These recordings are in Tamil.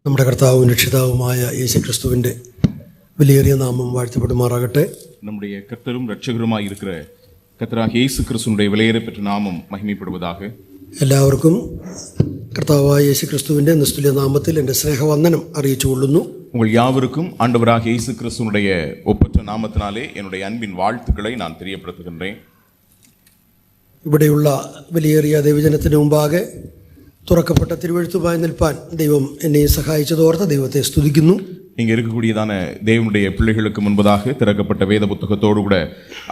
നമ്മുടെ കർത്താവും രക്ഷിതാവുമായ യേശുക്രിസ്തുവിൻ്റെ വിലയേറിയ നാമം വാഴ്ത്തപ്പെടുമാറാകട്ടെ. நம்முடைய கர்த்தரும் இரட்சகருமாய் இருக்கிற கர்த்தராகிய இயேசு கிறிஸ்துவினுடைய விலையேறப்பெற்ற நாமம் மகிமைப்படுவதாக. എല്ലാവർക്കും കർത്താവായ യേശുക്രിസ്തുവിൻ്റെ നിസ്തുല്യ നാമത്തിൽ എൻ്റെ സ്നേഹവന്ദനം അറിയിച്ചു കൊള്ളുന്നു. உங்கள் யாவருக்கும் ஆண்டவராகிய இயேசு கிறிஸ்துவினுடைய ஒப்பற்ற நாமத்தினாலே என்னுடைய அன்பின் வாழ்த்துக்களை நான் தெரியப்படுத்துகின்றேன். ഇവിടെയുള്ള വിലയേറിയ ദൈവജനത്തിന് മുമ്പാകെ തുറക്കപ്പെട്ട തിരുവെഴുത്തുമായി നിൽപ്പാൻ ദൈവം എന്നെ സഹായിച്ചതോർത്ത് ദൈവത്തെ സ്തുതിക്കുന്നു. இங்கே இருக்கக்கூடியதான தேவனுடைய பிள்ளைகளுக்கு முன்பதாக திறக்கப்பட்ட வேத புத்தகத்தோடு கூட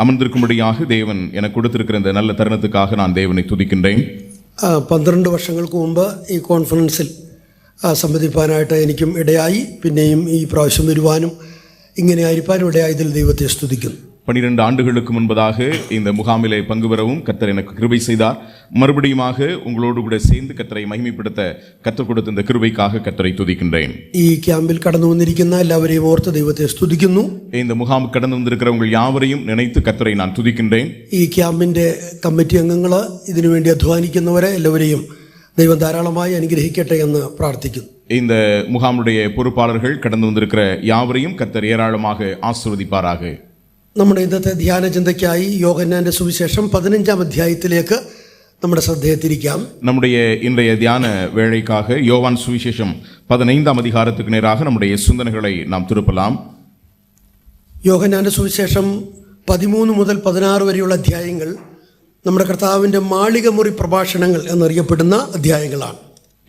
அமர்ந்திருக்கும்படியாக தேவன் எனக்கு கொடுத்திருக்கிற இந்த நல்ல தருணத்துக்காக நான் தேவனை துதிக்கின்றேன். 12 വർഷങ്ങൾക്ക് മുമ്പ് ഈ കോൺഫറൻസിൽ സംബന്ധിപ്പാനായിട്ട് എനിക്കും ഇടയായി. പിന്നെയും ഈ പ്രാവശ്യം വരുവാനും ഇങ്ങനെ ആയിരിക്കാനും ഇടയായതിൽ ദൈവത്തെ സ്തുതിക്കുന്നു. 12 ஆண்டுகளுக்கு முன்பதாக இந்த முகாமிலே பங்கு பெறவும் கர்த்தர் எனக்கு கிருபை செய்தார். மறுபடியுமாக உங்களோடு கூட சேர்ந்து கர்த்தரை மகிமைப்படுத்த கர்த்தர் கொடுத்த இந்த கிருபைக்காக கர்த்தரை துதிக்கின்றேன். ഈ ക്യാമ്പിൽ കടന്നു വന്നിരിക്കുന്ന എല്ലാവരെയും ഓർത്ത് ദൈവത്തെ സ്തുതിക്കുന്നു. இந்த முகாம் கடந்து வந்திருக்கிற உங்கள் யாவரையும் நினைத்து கர்த்தரை நான் துதிக்கின்றேன். ഈ ക്യാമ്പിൻ്റെ കമ്മിറ്റി അംഗങ്ങൾ, ഇതിനുവേണ്ടി അധ്വാനിക്കുന്നവരെ എല്ലാവരെയും ദൈവം ധാരാളമായി അനുഗ്രഹിക്കട്ടെ എന്ന് പ്രാർത്ഥിക്കുന്നു. இந்த முகாமுடைய பொறுப்பாளர்கள் கடந்து வந்திருக்கிற யாவரையும் கர்த்தர் ஏராளமாக ஆசீர்வதிப்பாராக. നമ്മുടെ ഇന്നത്തെ ധ്യാന ചിന്തയ്ക്കായി യോഹന്നാന്റെ സുവിശേഷം 15-ാം അധ്യായത്തിലേക്ക് നമ്മുടെ ശ്രദ്ധയെ തിരിക്കാം. நம்முடைய இன்றைய தியான வேளைக்காக யோவான் சுவிசேஷம் 15-ாம் அதிகாரத்துக்கு நேராக நம்முடைய சிந்தனைகளை நாம் திருப்பலாம். യോഹന്നാന്റെ സുവിശേഷം 13 മുതൽ 16 വരെയുള്ള അധ്യായങ്ങൾ നമ്മുടെ കർത്താവിൻ്റെ മാളികമുറി പ്രഭാഷണങ്ങൾ എന്നറിയപ്പെടുന്ന അധ്യായങ്ങളാണ്.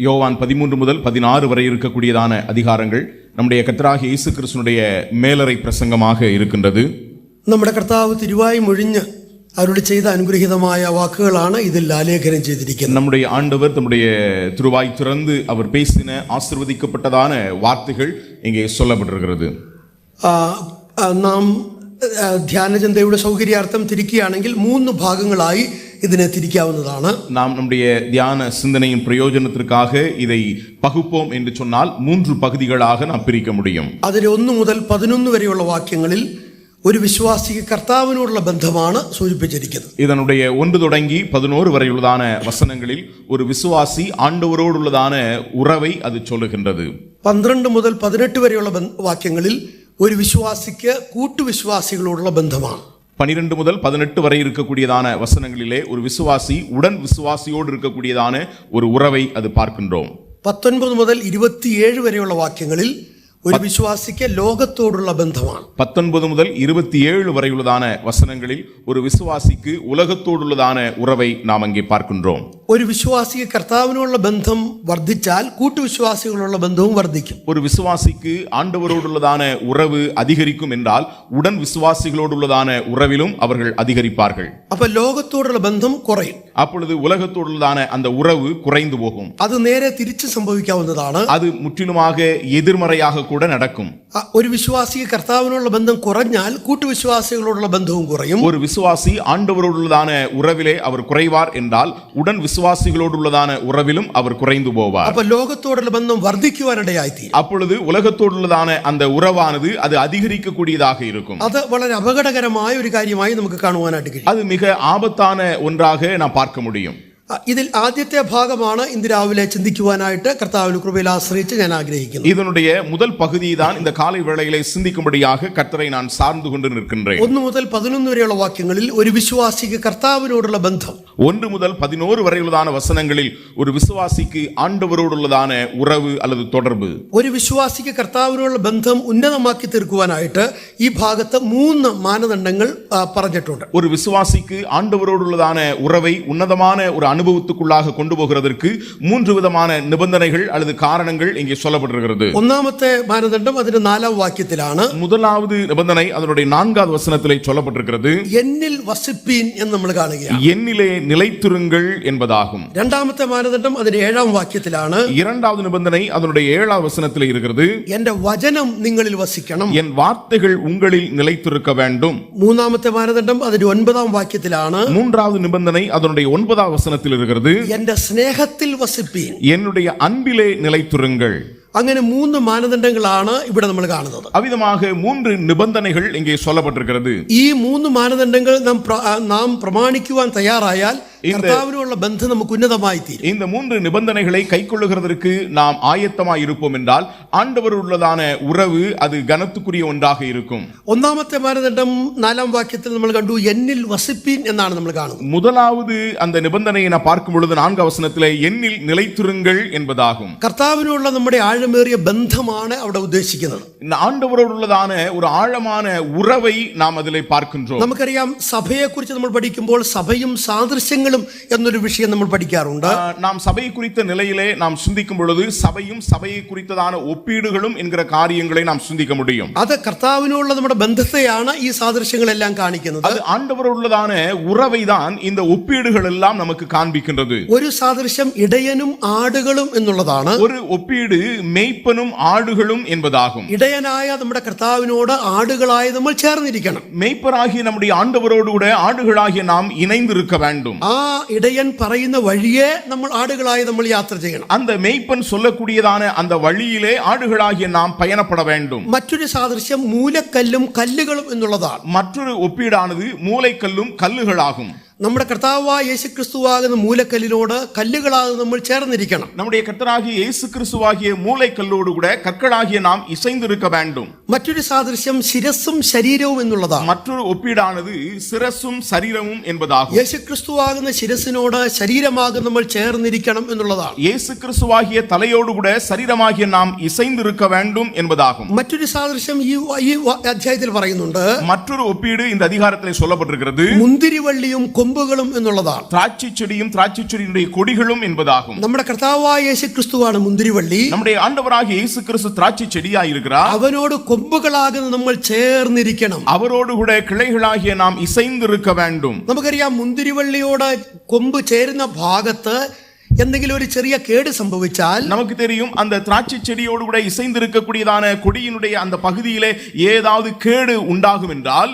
யோவான் 13 முதல் 16 வரை இருக்கக்கூடியதான அதிகாரங்கள் நம்முடைய கர்த்தராகிய இயேசு கிறிஸ்துவினுடைய மேலறை பிரசங்கமாக இருக்கின்றது. നമ്മുടെ കർത്താവ് തിരുവായി മൊഴിഞ്ഞ് അരുളി ചെയ്ത അനുഗ്രഹീതമായ വാക്കുകളാണ് ഇതിൽ ആലേഖനം ചെയ്തിരിക്കുന്നത്. நம்முடைய ஆண்டவர் தம்முடைய திருவாய் திறந்து அவர் பேசின ஆசீர்வதிக்கப்பட்டதான வார்த்தைகள் இங்கே சொல்லப்பட்டிருக்கிறது. നാം ധ്യാനചിന്തയുടെ സൗകര്യാർത്ഥം തിരിക്കുകയാണെങ്കിൽ 3 ഭാഗങ്ങളായി ഇതിനെ തിരിക്കാവുന്നതാണ്. நாம் நம்முடைய தியான சிந்தனையின் பிரயோஜனத்திற்காக இதை பகுப்போம் என்று சொன்னால் 3 பகுதிகளாக நாம் பிரிக்க முடியும். അതിൽ 1 മുതൽ 11 വരെയുള്ള വാക്യങ്ങളിൽ ഒരു വിശ്വാസിക്ക് കർത്താവിനോടുള്ള ബന്ധമാണ് സൂചിപ്പിച്ചിരിക്കുന്നത്. இதனுடைய 1 தொடங்கி 11 வரையுள்ளதான வசனங்களில் ஒரு விசுவாசி ஆண்டவரோடுள்ளதான உறவை அது சொல்லுகின்றது. 12 മുതൽ 18 വരെയുള്ള വാക്യങ്ങളിൽ ഒരു വിശ്വാസിക്ക് കൂട്ടുവിശ്വാസികളോടുള്ള ബന്ധമാണ്. 12 முதல் 18 வரை இருக்கக்கூடியதான வசனங்களிலே ஒரு விசுவாசி உடன் விசுவாசியோடு இருக்கக்கூடியதான ஒரு உறவை அது பார்க்கின்றோம். 19 മുതൽ 27 വരെയുള്ള വാക്യങ്ങളിൽ ഒരു വിശ്വാസിക്ക് ലോകത്തോടുള്ള ബന്ധമാണ്. 19 முதல் 27 வரையுள்ளதான வசனங்களில் ஒரு விசுவாசிக்கு உலகத்தோடுள்ளதான உறவை நாம் அங்கே பார்க்கின்றோம். ഒരു വിശ്വാസിക്ക് കർത്താവിനോടുള്ള ബന്ധം വർദ്ധിച്ചാൽ കൂട്ടുവിശ്വാസികളുള്ള ബന്ധവും വർദ്ധിക്കും. ஒரு விசுவாசிக்கு ஆண்டவரோடுள்ளதான உறவு அதிகரிக்கும் என்றால் உடன் விசுவாசிகளோடுள்ளதான உறவிலும் அவர்கள் அதிகரிப்பார்கள். அப்ப ലോകത്തോടുള്ള ബന്ധം കുറയും. அப்பொழுது உலகத்தோடுள்ளதான அந்த உறவு குறைந்து போகும். அது നേരെ തിരിച്ച് സംഭവിക്കാവുന്നതാണ്. அது முற்றிலுமாக எதிர்மறையாக கூட நடக்கும். ഒരു വിശ്വാസിക്ക് കർത്താവിനോടുള്ള ബന്ധം കുറഞ്ഞാൽ കൂട്ടുവിശ്വാസികളോടുള്ള ബന്ധവും കുറയും. ஒரு விசுவாசி ஆண்டவரோடுள்ளதான உறவிலே அவர் குறைவார் என்றால் உடன் விசுவாசிகளோடுள்ளதான உறவிலும் அவர் குறைந்து போவார். அப்ப ലോകത്തോടുള്ള ബന്ധം വർദ്ധിക്കുവാനിടയായിത്തീരും. அப்பொழுது உலகத்தோடுள்ளதான அந்த உறவானது அது அதிகரிக்கக்கூடியதாக இருக்கும். அது വളരെ അപകടകരമായ ഒരു കാര്യമായി നമുക്ക് കാണുവാനായിട്ട് കഴിയും. அது மிக ஆபத்தான ஒன்றாக நாம் பார்க்க முடியும். ഇതിൽ ആദ്യത്തെ ഭാഗമാണ് ഇന്ന് രാവിലെ ചിന്തിക്കുവാനായിട്ട് കർത്താവിന്റെ കൃപയിൽ ആശ്രയിച്ച് ഞാൻ ആഗ്രഹിക്കുന്നു. இதனுடைய முதல் பகுதியை தான் இந்த காலை வேளையிலே சிந்திக்கும்படியாக கர்த்தரை நான் சார்ந்து கொண்டு நிற்கின்றேன். 1 മുതൽ 11 വരെയുള്ള വാക്യങ്ങളിൽ ഒരു വിശ്വാസിക്ക് കർത്താവിനോടുള്ള ബന്ധം, 1 முதல் 11 வரையுள்ளதான வசனங்களில் ஒரு விசுவாசிக்கு ஆண்டவரோடுள்ளதான உறவு அல்லது தொடர்பு, ഒരു വിശ്വാസിക്ക് കർത്താവിനോടുള്ള ബന്ധം ഉന്നതമാക്കി തീർക്കുവാനായിട്ട് ഈ ഭാഗത്ത് 3 മാനദണ്ഡങ്ങൾ പറഞ്ഞിട്ടുണ്ട്. ஒரு விசுவாசிக்கு ஆண்டவரோடுள்ளதான உறவை உன்னதமான ஒரு அனுபவத்துக்குள்ளாக கொண்டு போகிறதற்கு 3 விதமான நிபந்தனைகள் அல்லது காரணங்கள் இங்கே சொல்லப்பட்டிருக்கிறது. ഒന്നാമത്തെ മാനദണ്ഡം അതിന്റെ 4-ാം വാക്യത്തിലാണ്. முதலாவது நிபந்தனை அதனுடைய 4வது வசனத்திலே சொல்லப்பட்டிருக்கிறது. എന്നിൽ വസിപ്പീൻ എന്ന് നമ്മൾ കാണുകയാണ്. என்னிலே நிலைத்திருங்கள் என்பதாகும். രണ്ടാമത്തെ മാനദണ്ഡം അതിന്റെ 7-ാം വാക്യത്തിലാണ്. இரண்டாவது நிபந்தனை அதனுடைய 7வது வசனத்திலே இருக்கிறது. എന്റെ വചനം നിങ്ങളിൽ വസിക്കണം, என் வார்த்தைகள் உங்களில் நிலைத்திருக்க வேண்டும். മൂന്നാമത്തെ മാനദണ്ഡം അതിന്റെ 9-ാം വാക്യത്തിലാണ്. மூன்றாவது நிபந்தனை அதனுடைய 9வது வசனத்தில் இருக்கிறது. എന്റെ സ്നേഹത്തിൽ വസിപ്പീൻ, என்னுடைய அன்பிலே நிலைத்திருங்கள். അങ്ങനെ 3 മാനദണ്ഡങ്ങളാണ് ഇവിടെ നമ്മൾ കാണുന്നത്. அவ்விதமாக 3 நிபந்தனைகள் இங்கே சொல்லப்பட்டிருக்கிறது. ഈ 3 മാനദണ്ഡങ്ങൾ നാം പ്രമാണിക്കുവാൻ തയ്യാറായാൽ കർത്താവിനുള്ള ബന്ധം നമുക്ക് ഉന്നതമായി തീരും. இந்த மூன்று நிபந்தனைகளை கைக்கொள்ளுகிறதற்கு நாம் ஆயத்தமாய் இருப்போம் என்றால் ஆண்டவருள்ளதான உறவு அது கனத்துக்குரிய ஒன்றாக இருக்கும். ഒന്നാമത്തെ മാനദണ്ഡം 4-ാം വാക്യത്തിൽ നമ്മൾ കണ്ടു, എന്നിൽ വസിപ്പീൻ എന്നാണ് നമ്മൾ കാണുന്നത്. முதலாவது அந்த நிபந்தனையை நான் பார்க்கும் பொழுது 4 வசனத்திலே என்னில் நிலைத்திருங்கள் என்பதாகும். കർത്താവിനുള്ള നമ്മുടെ ആഴമേറിയ ബന്ധമാണ് അവിടെ ഉദ്ദേശിക്കുന്നത്. இந்த ஆண்டவரோடுள்ளதான ஒரு ஆழமான உறவை நாம் அதிலே பார்க்கின்றோம். നമുക്കറിയാം, സഭയെക്കുറിച്ച് നമ്മൾ പഠിക്കുമ്പോൾ സഭയും സാദൃശ്യങ്ങളും എന്നൊരു വിഷയം നമ്മൾ പഠിക്കാറുണ്ട്. நாம் சபை குறித்த நிலையிலே நாம் சிந்திக்கும் பொழுது சபையும் சபையை குறித்ததான ஒப்பீடுகளும் என்கிற காரியங்களை நாம் சிந்திக்க முடியும். അത് കർത്താവിനുള്ള നമ്മുടെ ബന്ധത്തെയാണ് ഈ സാദൃശ്യങ്ങളെല്ലാം കാണിക്കുന്നത്. அது ஆண்டவரோடுள்ளதான உறவை தான் இந்த ஒப்பீடுகள் எல்லாம் நமக்கு காண்பிக்கின்றது. ഒരു സാദൃശ്യം ഇടയനും ആടുകളും എന്നുള്ളതാണ്. ஒரு ஒப்பீடு மேய்ப்பனும் ஆடுகளும் என்பதாகும். ഇടയനായ നമ്മുടെ കർത്താവിനോട് ആടുകളായി നമ്മൾ ചേർന്നിരിക്കണം. மேய்ப்பராகிய நம்முடைய ஆண்டவரோடு கூட ஆடுகளாகிய நாம் இணைந்திருக்க வேண்டும். ആ ഇടയൻ പറയുന്ന വഴിയെ നമ്മൾ ആടുകളായി നമ്മൾ യാത്ര ചെയ്യണം. அந்த மேய்ப்பன் சொல்லக்கூடியதான அந்த வழியிலே ஆடுகளாகிய நாம் பயணப்பட வேண்டும். മറ്റൊരു സാദൃശ്യം മൂലക്കല്ലും കല്ലുകളും എന്നുള്ളതാണ്. மற்றொரு ஒப்பீடானது மூலைக்கல்லும் கல்லுகளாகும். നമ്മുടെ കർത്താവായ യേശുക്രിസ്തുവാകുന്ന മൂലക്കല്ലിനോട് കല്ലുകളാകുന്ന നമ്മൾ ചേർന്നിരിക്കണം. நம்முடைய கர்த்தராகிய இயேசு கிறிஸ்துவாகிய மூலைக்கல்லோடு கூட கற்களாகிய நாம் இசைந்திருக்க வேண்டும். മറ്റൊരു സാദൃശ്യം ശിരസ്സും ശരീരവും എന്നുള്ളതാണ്. மற்றொரு ஒப்பீடானது சிரசும் சரீரமும் என்பதாகும். യേശുക്രിസ്തുവാകുന്ന ശിരസിനോട് ശരീരമാകുന്ന നമ്മൾ ചേർന്നിരിക്കണം എന്നുള്ളതാണ്. இயேசு கிறிஸ்துவாகிய தலையோடு கூட சரீரமாகிய நாம் இசைந்திருக்க வேண்டும் என்பதாகும். മറ്റൊരു സാദൃശ്യം ഈ അധ്യായത്തിൽ പറയുന്നുണ്ട്. மற்றொரு ஒப்பீடு இந்த அதிகாரத்திலே சொல்லப்பட்டிருக்கிறது. മുന്തിരിവള്ളിയും കൊമ്പുകളും എന്നുള്ളതാണ്. திராட்சை செடியும் திராட்சை செடியினுடைய கொடிகளும் என்பதாகும். നമ്മുടെ കർത്താവായ യേശുക്രിസ്തുവാണ് മുന്തിരിവള്ളി. நம்முடைய ஆண்டவராகிய இயேசு கிறிஸ்து திராட்சை செடியாய் இருக்கிறார். അവനോട് കൊമ്പുകളാകുന്ന നമ്മൾ ചേർന്നിരിക്കണം. அவரோடு கூட கிளைகளாகிய நாம் இசைந்திருக்க வேண்டும். നമുക്കറിയാം, മുന്തിരിവള്ളിയോട് കൊമ്പ് ചേരുന്ന ഭാഗത്ത് എന്തെങ്കിലും ഒരു ചെറിയ കേട് സംഭവിച്ചാൽ நமக்கு தெரியும், அந்த திராட்சை செடியோடு கூட இசைந்திருக்கக்கூடியதான கொடியினுடைய அந்த பகுதியிலே ஏதாவது கேடு உண்டாகும் என்றால்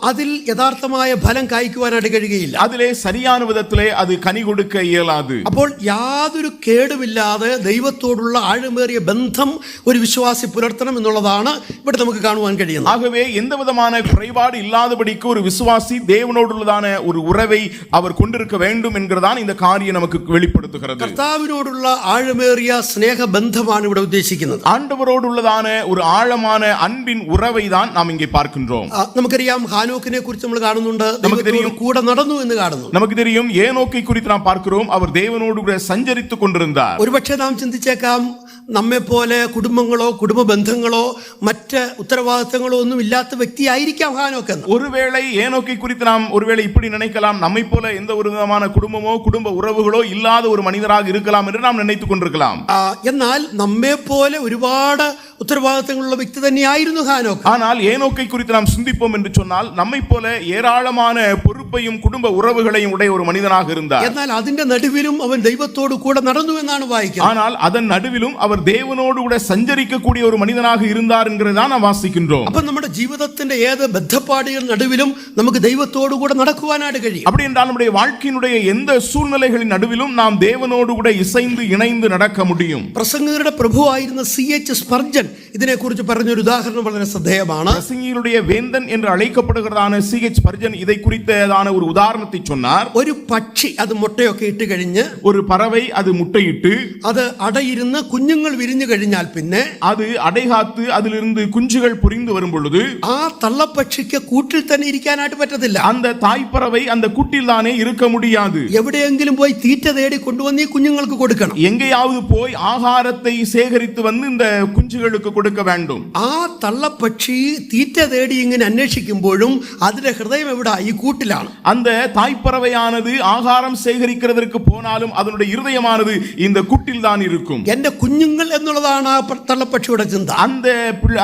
അതിൽ യഥാർത്ഥമായ ഫലം കായ്ക്കുവാനായിട്ട് കഴിയുകയില്ല. அதிலே சரியான விதத்திலே அது கனி கொடுக்க இயலாது. അപ്പോൾ യാതൊരു കേടുമില്ലാതെ ദൈവത്തോടുള്ള ആഴമേറിയ ബന്ധം ഒരു വിശ്വാസി പുലർത്തണം എന്നുള്ളതാണ് ഇവിടെ നമുക്ക് കാണുവാൻ കഴിയുന്നത്. ஆகவே எந்த விதமான குறைபாடு இல்லாதபடிக்கு ஒரு விசுவாசி தேவனோடுள்ளதான ஒரு உறவை அவர் கொண்டிருக்க வேண்டும் என்கிறதான் இந்த காரியம் நமக்கு வெளிப்படுத்துகிறது. കർത്താവിനോടുള്ള ആഴമേറിയ സ്നേഹബന്ധമാണ് ഇവിടെ ഉദ്ദേശിക്കുന്നത്. ஆண்டவரோடுள்ளதான ஒரு ஆழமான அன்பின் உறவை தான் நாம் இங்கே பார்க்கின்றோம். നമുക്കറിയാം, ഹാനോക്കിനെ കുറിച്ച് നമ്മൾ കാണുന്നുണ്ട്, ദൈവത്തോട് കൂടെ നടന്നു എന്ന് കാണുന്നു. நமக்கு தெரியும், ஏனோக்கை குறித்து நாம் பார்க்கிறோம், அவர் தேவனோடு கூட சஞ்சரித்துக் கொண்டிருந்தார். ഒരുപക്ഷെ നാം ചിന്തിച്ചേക്കാം, നമ്മെപ്പോലെ കുടുംബങ്ങളോ കുടുംബ ബന്ധങ്ങളോ മറ്റ് ഉത്തരവാദിത്തങ്ങളോ ഒന്നും ഇല്ലാത്ത വ്യക്തിയായിരിക്കാം ഹാനോക്ക് എന്ന്. ஒருவேளை ஏனோக்கை குறித்து நாம் ஒருவேளை இப்படி நினைக்கலாம், நம்மை போல எந்த ஒரு விதமான குடும்பமோ குடும்ப உறவுகளோ இல்லாத ஒரு மனிதராக இருக்கலாம் என்று நாம் நினைத்துக் கொண்டிருக்கலாம். എന്നാൽ നമ്മെ പോലെ ഒരുപാട് ഉത്തരവാദിത്തങ്ങളുള്ള വ്യക്തി തന്നെയായിരുന്നു ഹാനോക്ക്. ஆனால் ஏனோக்கை குறித்து நாம் சிந்திப்போம் என்று சொன்னால் நம்மை போல ஏராளமான பொறுப்பையும் குடும்ப உறவுகளையும் உடைய ஒரு மனிதனாக இருந்தார். എന്നാൽ അതിന്റെ നടുവിലും അവൻ ദൈവത്തോട് കൂടെ നടന്നു എന്നാണ് വായിക്കുന്നത്. ஆனால் அதன் நடுவிலும் அவர் தேவனோடு கூட சஞ்சரிக்கக்கூடிய ஒரு மனிதனாக இருந்தார் என்கிறதான் நாம் வாசிக்கின்றோம். അപ്പോൾ നമ്മുടെ ജീവിതത്തിന്റെ ഏത് ബദ്ധപ്പാടുകൾ നടുവിലും നമുക്ക് ദൈവത്തോട് കൂടെ നടക്കുവാനായിട്ട് കഴിയും. அப்படி என்றால் நம்முடைய வாழ்க்கையினுடைய எந்த சூழ்நிலைகளின் நடுவிலும் நாம் தேவனோடு கூட இசைந்து இணைந்து நடக்க முடியும். പ്രസംഗകരുടെ പ്രഭുവായിരുന്ന C.H. സ്പർജൻ ഇതിനെക്കുറിച്ച് പറഞ്ഞൊരു ഉദാഹരണം വളരെ ശ്രദ്ധേയമാണ്. பிரசங்கிகளுடைய வேந்தன் என்று அழைக்கப்படுகிறதான C.H. ஸ்பர்ஜன் இதை குறித்ததான ஒரு உதாரணத்தை சொன்னார். ഒരു പക്ഷി അത് മുട്ടയൊക്കെ ഇട്ട് കഴിഞ്ഞ്, ஒரு பறவை அது முட்டையிட்டு അത് അടയിരുന്ന് കുഞ്ഞുങ്ങൾ വിരിഞ്ഞു കഴിഞ്ഞാൽ പിന്നെ அது அடைகாத்து அதிலிருந்து குஞ்சுகள் பொரிந்து வரும் பொழுது ആ തള്ളപ്പക്ഷിക്ക് കൂട്ടിൽ തന്നെ ഇരിക്കാനായിട്ട് പറ്റത്തില്ല. அந்த தாய்ப்பறவை அந்த கூட்டில் தானே இருக்க முடியாது. എവിടെയെങ്കിലും പോയി തീറ്റ തേടി കൊണ്ടുവന്ന് ഈ കുഞ്ഞുങ്ങൾക്ക് കൊടുക്കണം. எங்கேயாவது போய் ஆகாரத்தை சேகரித்து வந்து இந்த குஞ்சுகளுக்கு கொடுக்க வேண்டும். ആ തള്ളപ്പക്ഷി തീറ്റ തേടി ഇങ്ങനെ അന്വേഷിക്കുമ്പോഴും അതിന്റെ ഹൃദയം എവിടെ? ഈ കൂട്ടിലാണ്. அந்த தாய்ப்பறவையானது ஆகாரம் சேகரிக்கிறதற்கு போனாலும் அதனுடைய இருதயமானது இந்த கூட்டில் தான் இருக்கும். എന്റെ കുഞ്ഞുങ്ങൾ എന്നുള്ളതാണ് ആ തള്ളപ്പക്ഷിയുടെ ചിന്ത.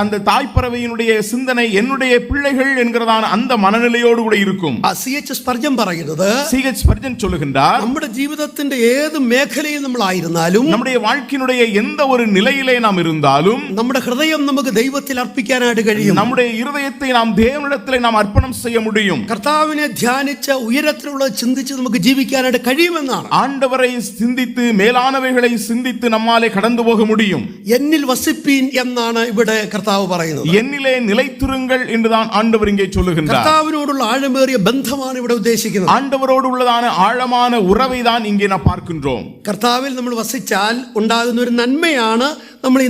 அந்த தாய்ப்பறவையினுடைய சிந்தனை என்னுடைய பிள்ளைகள் என்கிறதான அந்த மனநிலையோடு கூட இருக்கும். C.H. സ്പർജൻ പറയുന്നത്, C.H. ஸ்பர்ஜன் சொல்லுகின்றார், നമ്മുടെ ജീവിതത്തിന്റെ ഏത് മേഖലയിൽ നമ്മൾ ആയിരുന്നാലും, நம்முடைய வாழ்க்கையினுடைய எந்த ஒரு நிலையிலே நாம் இருந்தாலும் നമ്മുടെ ഹൃദയം നമുക്ക് ദൈവത്തിൽ അർപ്പിക്കാനായിട്ട് കഴിയും. நம்முடைய இருதயத்தை நாம் தேவனிடத்திலே நாம் அர்ப்பணம் செய்ய முடியும். കർത്താവിനെ ധ്യാനിച്ച് ഉയരത്തിലുള്ള ചിന്തിച്ച് നമുക്ക് ജീവിക്കാനായിട്ട് കഴിയുമെന്നാണ്. ஆண்டவரை சிந்தித்து மேலானவைகளை சிந்தித்து நம்மாலே கடந்து போக முடியும். എന്നിൽ വസിപ്പീൻ എന്നാണ് ഇവിടെ കർത്താവ് പറയുന്നത്. என்னிலே நிலைத்திருங்கள் என்றுதான் ஆண்டவர் இங்கே சொல்லுகின்றார். കർത്താവിനോടുള്ള ആഴമേറിയ ബന്ധമാണ് ഇവിടെ ഉദ്ദേശിക്കുന്നത്. ஆண்டவரோடு உள்ளதான ஆழமான உறவை தான் இங்கே நாம் பார்க்கின்றோம். കർത്താവിൽ നമ്മൾ വസിച്ചാൽ ഉണ്ടാകുന്ന ഒരു നന്മയാണ് നമ്മൾ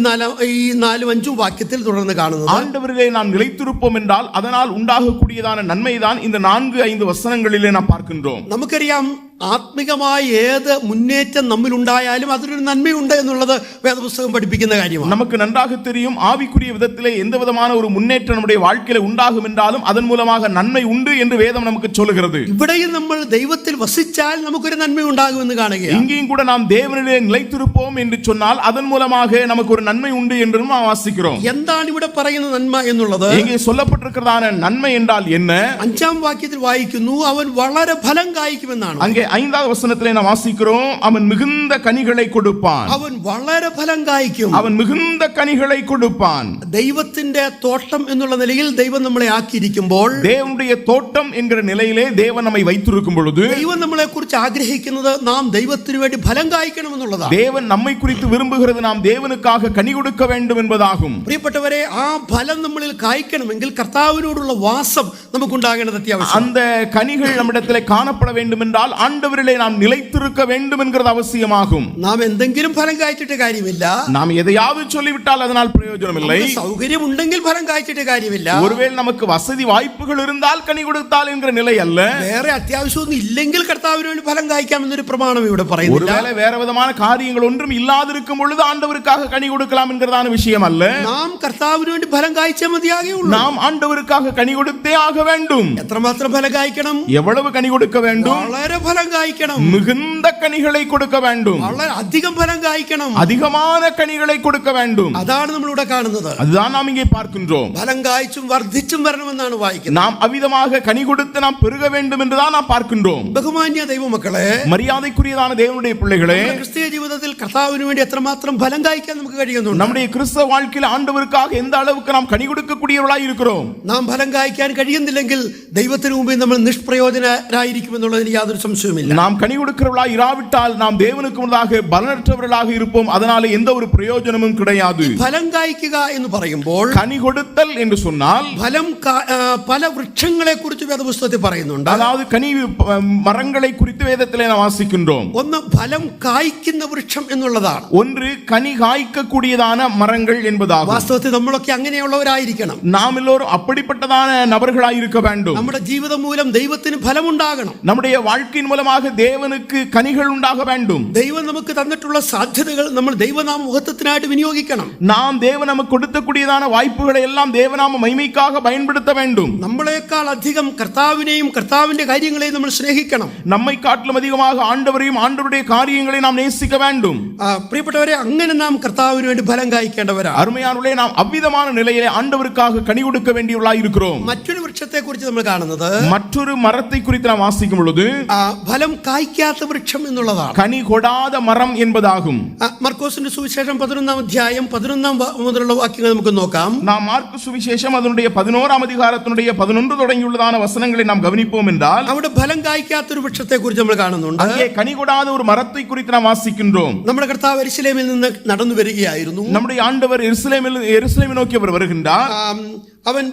ഈ 4-5 വാക്യത്തിൽ തുടർന്ന് കാണുന്നത്. ஆண்டவரிலே நாம் நிலைத்திருப்போம் என்றால் அதனால் உண்டாகக்கூடியதான நன்மைதான் இந்த 4-5 வசனங்களிலே நாம் பார்க்கின்றோம். നമുക്കറിയാം ആത്മികമായ ഏത് മുന്നേറ്റം നമ്മിലുണ്ടായാലും അതിനൊരു നന്മയുണ്ട് എന്നുള്ളത് വേദപുസ്തകം പഠിപ്പിക്കുന്ന കാര്യമാണ്. நமக்கு நன்றாக தெரியும் ஆவிக்குரிய விதத்திலே எந்த விதமான ஒரு முன்னேற்றம் நம்முடைய வாழ்க்கையில உண்டாகும் என்றாலும் அதன் மூலமாக நன்மை உண்டு என்று வேதம் நமக்கு சொல்லுகிறது. ഇവിടെയും നമ്മൾ ദൈവത്തിൽ വസിച്ചാൽ നമുക്കൊരു നന്മ ഉണ്ടാകുമെന്ന് കാണുകയാണ്. இங்கேயும் கூட நாம் தேவனிலே நிலைத்திருப்போம் என்று சொன்னால் அதன் மூலமாக நமக்கு ஒரு நன்மை உண்டு என்றும் நாம் வாசிக்கிறோம். എന്താണ് ഇവിടെ പറയുന്ന നന്മ എന്നുള്ളത്? இங்கே சொல்லப்பட்டிருக்கிறதான நன்மை என்றால் என்ன? 5-ാം വാക്യത്തിൽ വായിക്കുന്നു, അവൻ വളരെ ഫലം കായ്ക്കുമെന്നാണ്. அங்கே 5வது வசனத்திலே நாம் வாசிக்கிறோம், அவன் மிகுந்த கனிகளை கொடுப்பான். അവൻ വളരെ ഫലം കായ്ക്കും. அவன் மிகுந்த கனிகளை கொடுப்பான். ദൈവത്തിന്റെ തോട്ടം എന്നുള്ള നിലയിൽ ദൈവം നമ്മളെ ആക്കിയിരിക്കുമ്പോൾ, தேவனுடைய தோட்டம் என்கிற நிலையிலே தேவன் நம்மை வைத்திருக்கும் பொழுது ദൈവം നമ്മളെ കുറിച്ച് ആഗ്രഹിക്കുന്നത് നാം ദൈവത്തിന് വേണ്ടി ഫലം കായ്ക്കണം എന്നുള്ളതാണ്. தேவன் நம்மை குறித்து விரும்புகிறது நாம் தேவனுக்காக கனி கொடுக்க வேண்டும் என்பதாகும். പ്രിയപ്പെട്ടവരെ, ആ ഫലം നമ്മളിൽ കായ്ക്കണമെങ്കിൽ കർത്താവിനോടുള്ള വാസം നമുക്കുണ്ടാകേണ്ടത് അത്യാവശ്യം. அந்த கனிகள் நம்மிடத்திலே காணப்பட வேண்டும் என்றால் ஆண்டவரிலே நாம் நிலைத்திருக்க வேண்டும் என்கிறது அவசியமாகும். നാം എന്തെങ്കിലും ഫലം കായ്ച്ചിട്ട് കാര്യമില്ല. நாம் எதையாவது சொல்லிவிட்டால் அதனால் பிரயோஜனம் இல்லை. സൗകര്യം ഉണ്ടെങ്കിൽ ഫലം കായ്ച്ചിട്ട് കാര്യമില്ല. ஒருவேளை நமக்கு வசதி வாய்ப்புகள் இருந்தால் கனி கொடுத்தால் என்கிற நிலை அல்ல. വേറെ അത്യാവശ്യമൊന്നും ഇല്ലെങ്കിൽ കർത്താവിന് വേണ്ടി ഫലം കായ്ക്കാമെന്നൊരു പ്രമാണം ഇവിടെ പറയുന്നില്ല. ஒருவேளை வேற விதமான காரியங்கள் ஒன்றும் இல்லாதிருக்கும் பொழுது ஆண்டவருக்காக கனி கொடுக்கலாம் என்கிறதான விஷயம் அல்ல. നാം കർത്താവിന് വേണ്ടി ഫലം കായ്ച്ചേ മതിയാകുള്ളൂ. நாம் ஆண்டவருக்காக கனி கொடுத்தே ஆக வேண்டும். എത്രമാത്രം ഫലം കായ്ക്കണം? எவ்வளவு கனி கொடுக்க வேண்டும்? വളരെ ഫലം കായ്ക്കണം. மிகுந்த கனிகளை கொடுக்க வேண்டும். വളരെ അധികം ഫലം കായ്ക്കണം. அதிகமான கனிகளை கொடுக்க வேண்டும். അതാണ് നമ്മളിവിടെ കാണുന്നത്. அதுதான் நாம் இங்கே பார்க்கின்றோம். ഫലം കായ്ച്ചും വർദ്ധിച്ചും വരണമെന്നാണ് വായിക്കുന്നത്. நாம் அவ்விதமாக கனி கொடுத்து நாம் பெருக வேண்டும் என்றுதான் நாம் பார்க்கின்றோம். ബഹുമാന്യ ദൈവമക്കളെ, மரியாதைக்குரியதான தேவனுடைய பிள்ளைகளே, ക്രിസ്തീയ ജീവിതത്തിൽ കർത്താവിന് വേണ്ടി എത്രമാത്രം ഫലം കായ്ക്കാൻ നമുക്ക് കഴിയുന്നുണ്ട്? நம்முடைய கிறிஸ்தவ வாழ்க்கையில் ஆண்டவருக்காக எந்த அளவுக்கு நாம் கனி கொடுக்கக்கூடியவர்களாய் இருக்கிறோம்? നാം ഫലം കായ്ക്കാൻ കഴിയുന്നില്ലെങ്കിൽ ദൈവത്തിന് മുമ്പിൽ നമ്മൾ നിഷ്പ്രയോജനരായിരിക്കുമെന്നുള്ളതിന് യാതൊരു സംശയവുമില്ല. நாம் கனி கொடுக்கிறவர்களாய் இராவிட்டால் நாம் தேவனுக்கு முன்னதாக பலனற்றவர்களாக இருப்போம். அதனாலே எந்த ஒரு பிரயோஜனமும் கிடையாது. ഫലം കായ്ക്കുക എന്ന് പറയുമ്പോൾ கனி கொடுத்தல் என்று சொன்னால் ഫലം പല വൃക്ഷങ്ങളെ കുറിച്ച് വേദപുസ്തകത്തിൽ പറയുന്നുണ്ട്. அதாவது கனி மரங்களை குறித்து வேதத்திலே நாம் வாசிக்கின்றோம். ഒന്ന് ഫലം കായ്ക്കുന്ന വൃക്ഷം എന്നുള്ളതാണ്. ஒன்று கனி காய்க்கக்கூடியதான மரங்கள் என்பதாகும். വാസ്തവത്തിൽ നമ്മളൊക്കെ അങ്ങനെയുള്ളവരായിരിക്കണം. நாம் எல்லோரும் அப்படிப்பட்டதான நபர்களாய் இருக்க வேண்டும். നമ്മുടെ ജീവിതം മൂലം ദൈവത്തിന് ഫലമുണ്ടാകണം. நம்முடைய வாழ்க்கையின் மூலமாக தேவனுக்கு கனிகள் உண்டாக வேண்டும். ദൈവം നമുക്ക് തന്നിട്ടുള്ള സാധ്യതകൾ നമ്മൾ ദൈവനാമ മഹത്വത്തിനായിട്ട് വിനിയോഗിക്കണം. நாம் தேவன் நமக்கு கொடுக்கக்கூடியதான வாய்ப்புகளை எல்லாம் தேவநாம மகிமைக்காக பயன்படுத்த வேண்டும். നമ്മളെക്കാൾ അധികം കർത്താവിനെയും കർത്താവിന്റെ കാര്യങ്ങളെയും നമ്മൾ സ്നേഹിക്കണം. நம்மை காட்டிலும் அதிகமாக ஆண்டவரையும் ஆண்டவருடைய காரியங்களை நாம் நேசிக்க வேண்டும். പ്രിയപ്പെട്ടവരെ, അങ്ങനെ നാം കർത്താവിന് വേണ്ടി ഫലം കായ്ക്കേണ്ടവരാണ്. அருமையானவர்களே, நாம் அவ்விதமான நிலையிலே ஆண்டவருக்காக கனி கொடுக்க வேண்டியவர்களாய் இருக்கிறோம். മറ്റൊരു വൃക്ഷത്തെ കുറിച്ച് നമ്മൾ കാണുന്നത്, மற்றொரு மரத்தை குறித்து நாம் வாசிக்கும் பொழுது ഫലം കായ്ക്കാത്ത വൃക്ഷം എന്നുള്ളതാണ്. கனி கொடாத மரம் என்பதாகும். മർക്കോസിന്റെ സുവിശേഷം 11-ാം അധ്യായം 11 മുതലുള്ള വാക്യങ്ങൾ നമുക്ക് നോക്കാം. நாம் மார்க்கு சுவிசேஷம் அதனுடைய 11ஆம் அதிகாரத்தினுடைய 11 தொடங்கியுள்ளதான வசனங்களை நாம் கவனிப்போம் என்றால் അവിടെ ഫലം കായ്ക്കാത്തൊരു വൃക്ഷത്തെ കുറിച്ച് നമ്മൾ കാണുന്നുണ്ട്. அங்கே கனி கொடாத ஒரு மரத்தை குறித்து நாம் வாசிக்கின்றோம். നമ്മുടെ കർത്താവ് യെരുശലേമിൽ നിന്ന് നടന്നു വരികയായിരുന്നു. நம்முடைய ஆண்டவர் எருசலேமை நோக்கி அவர் வருகின்றார். അവൻ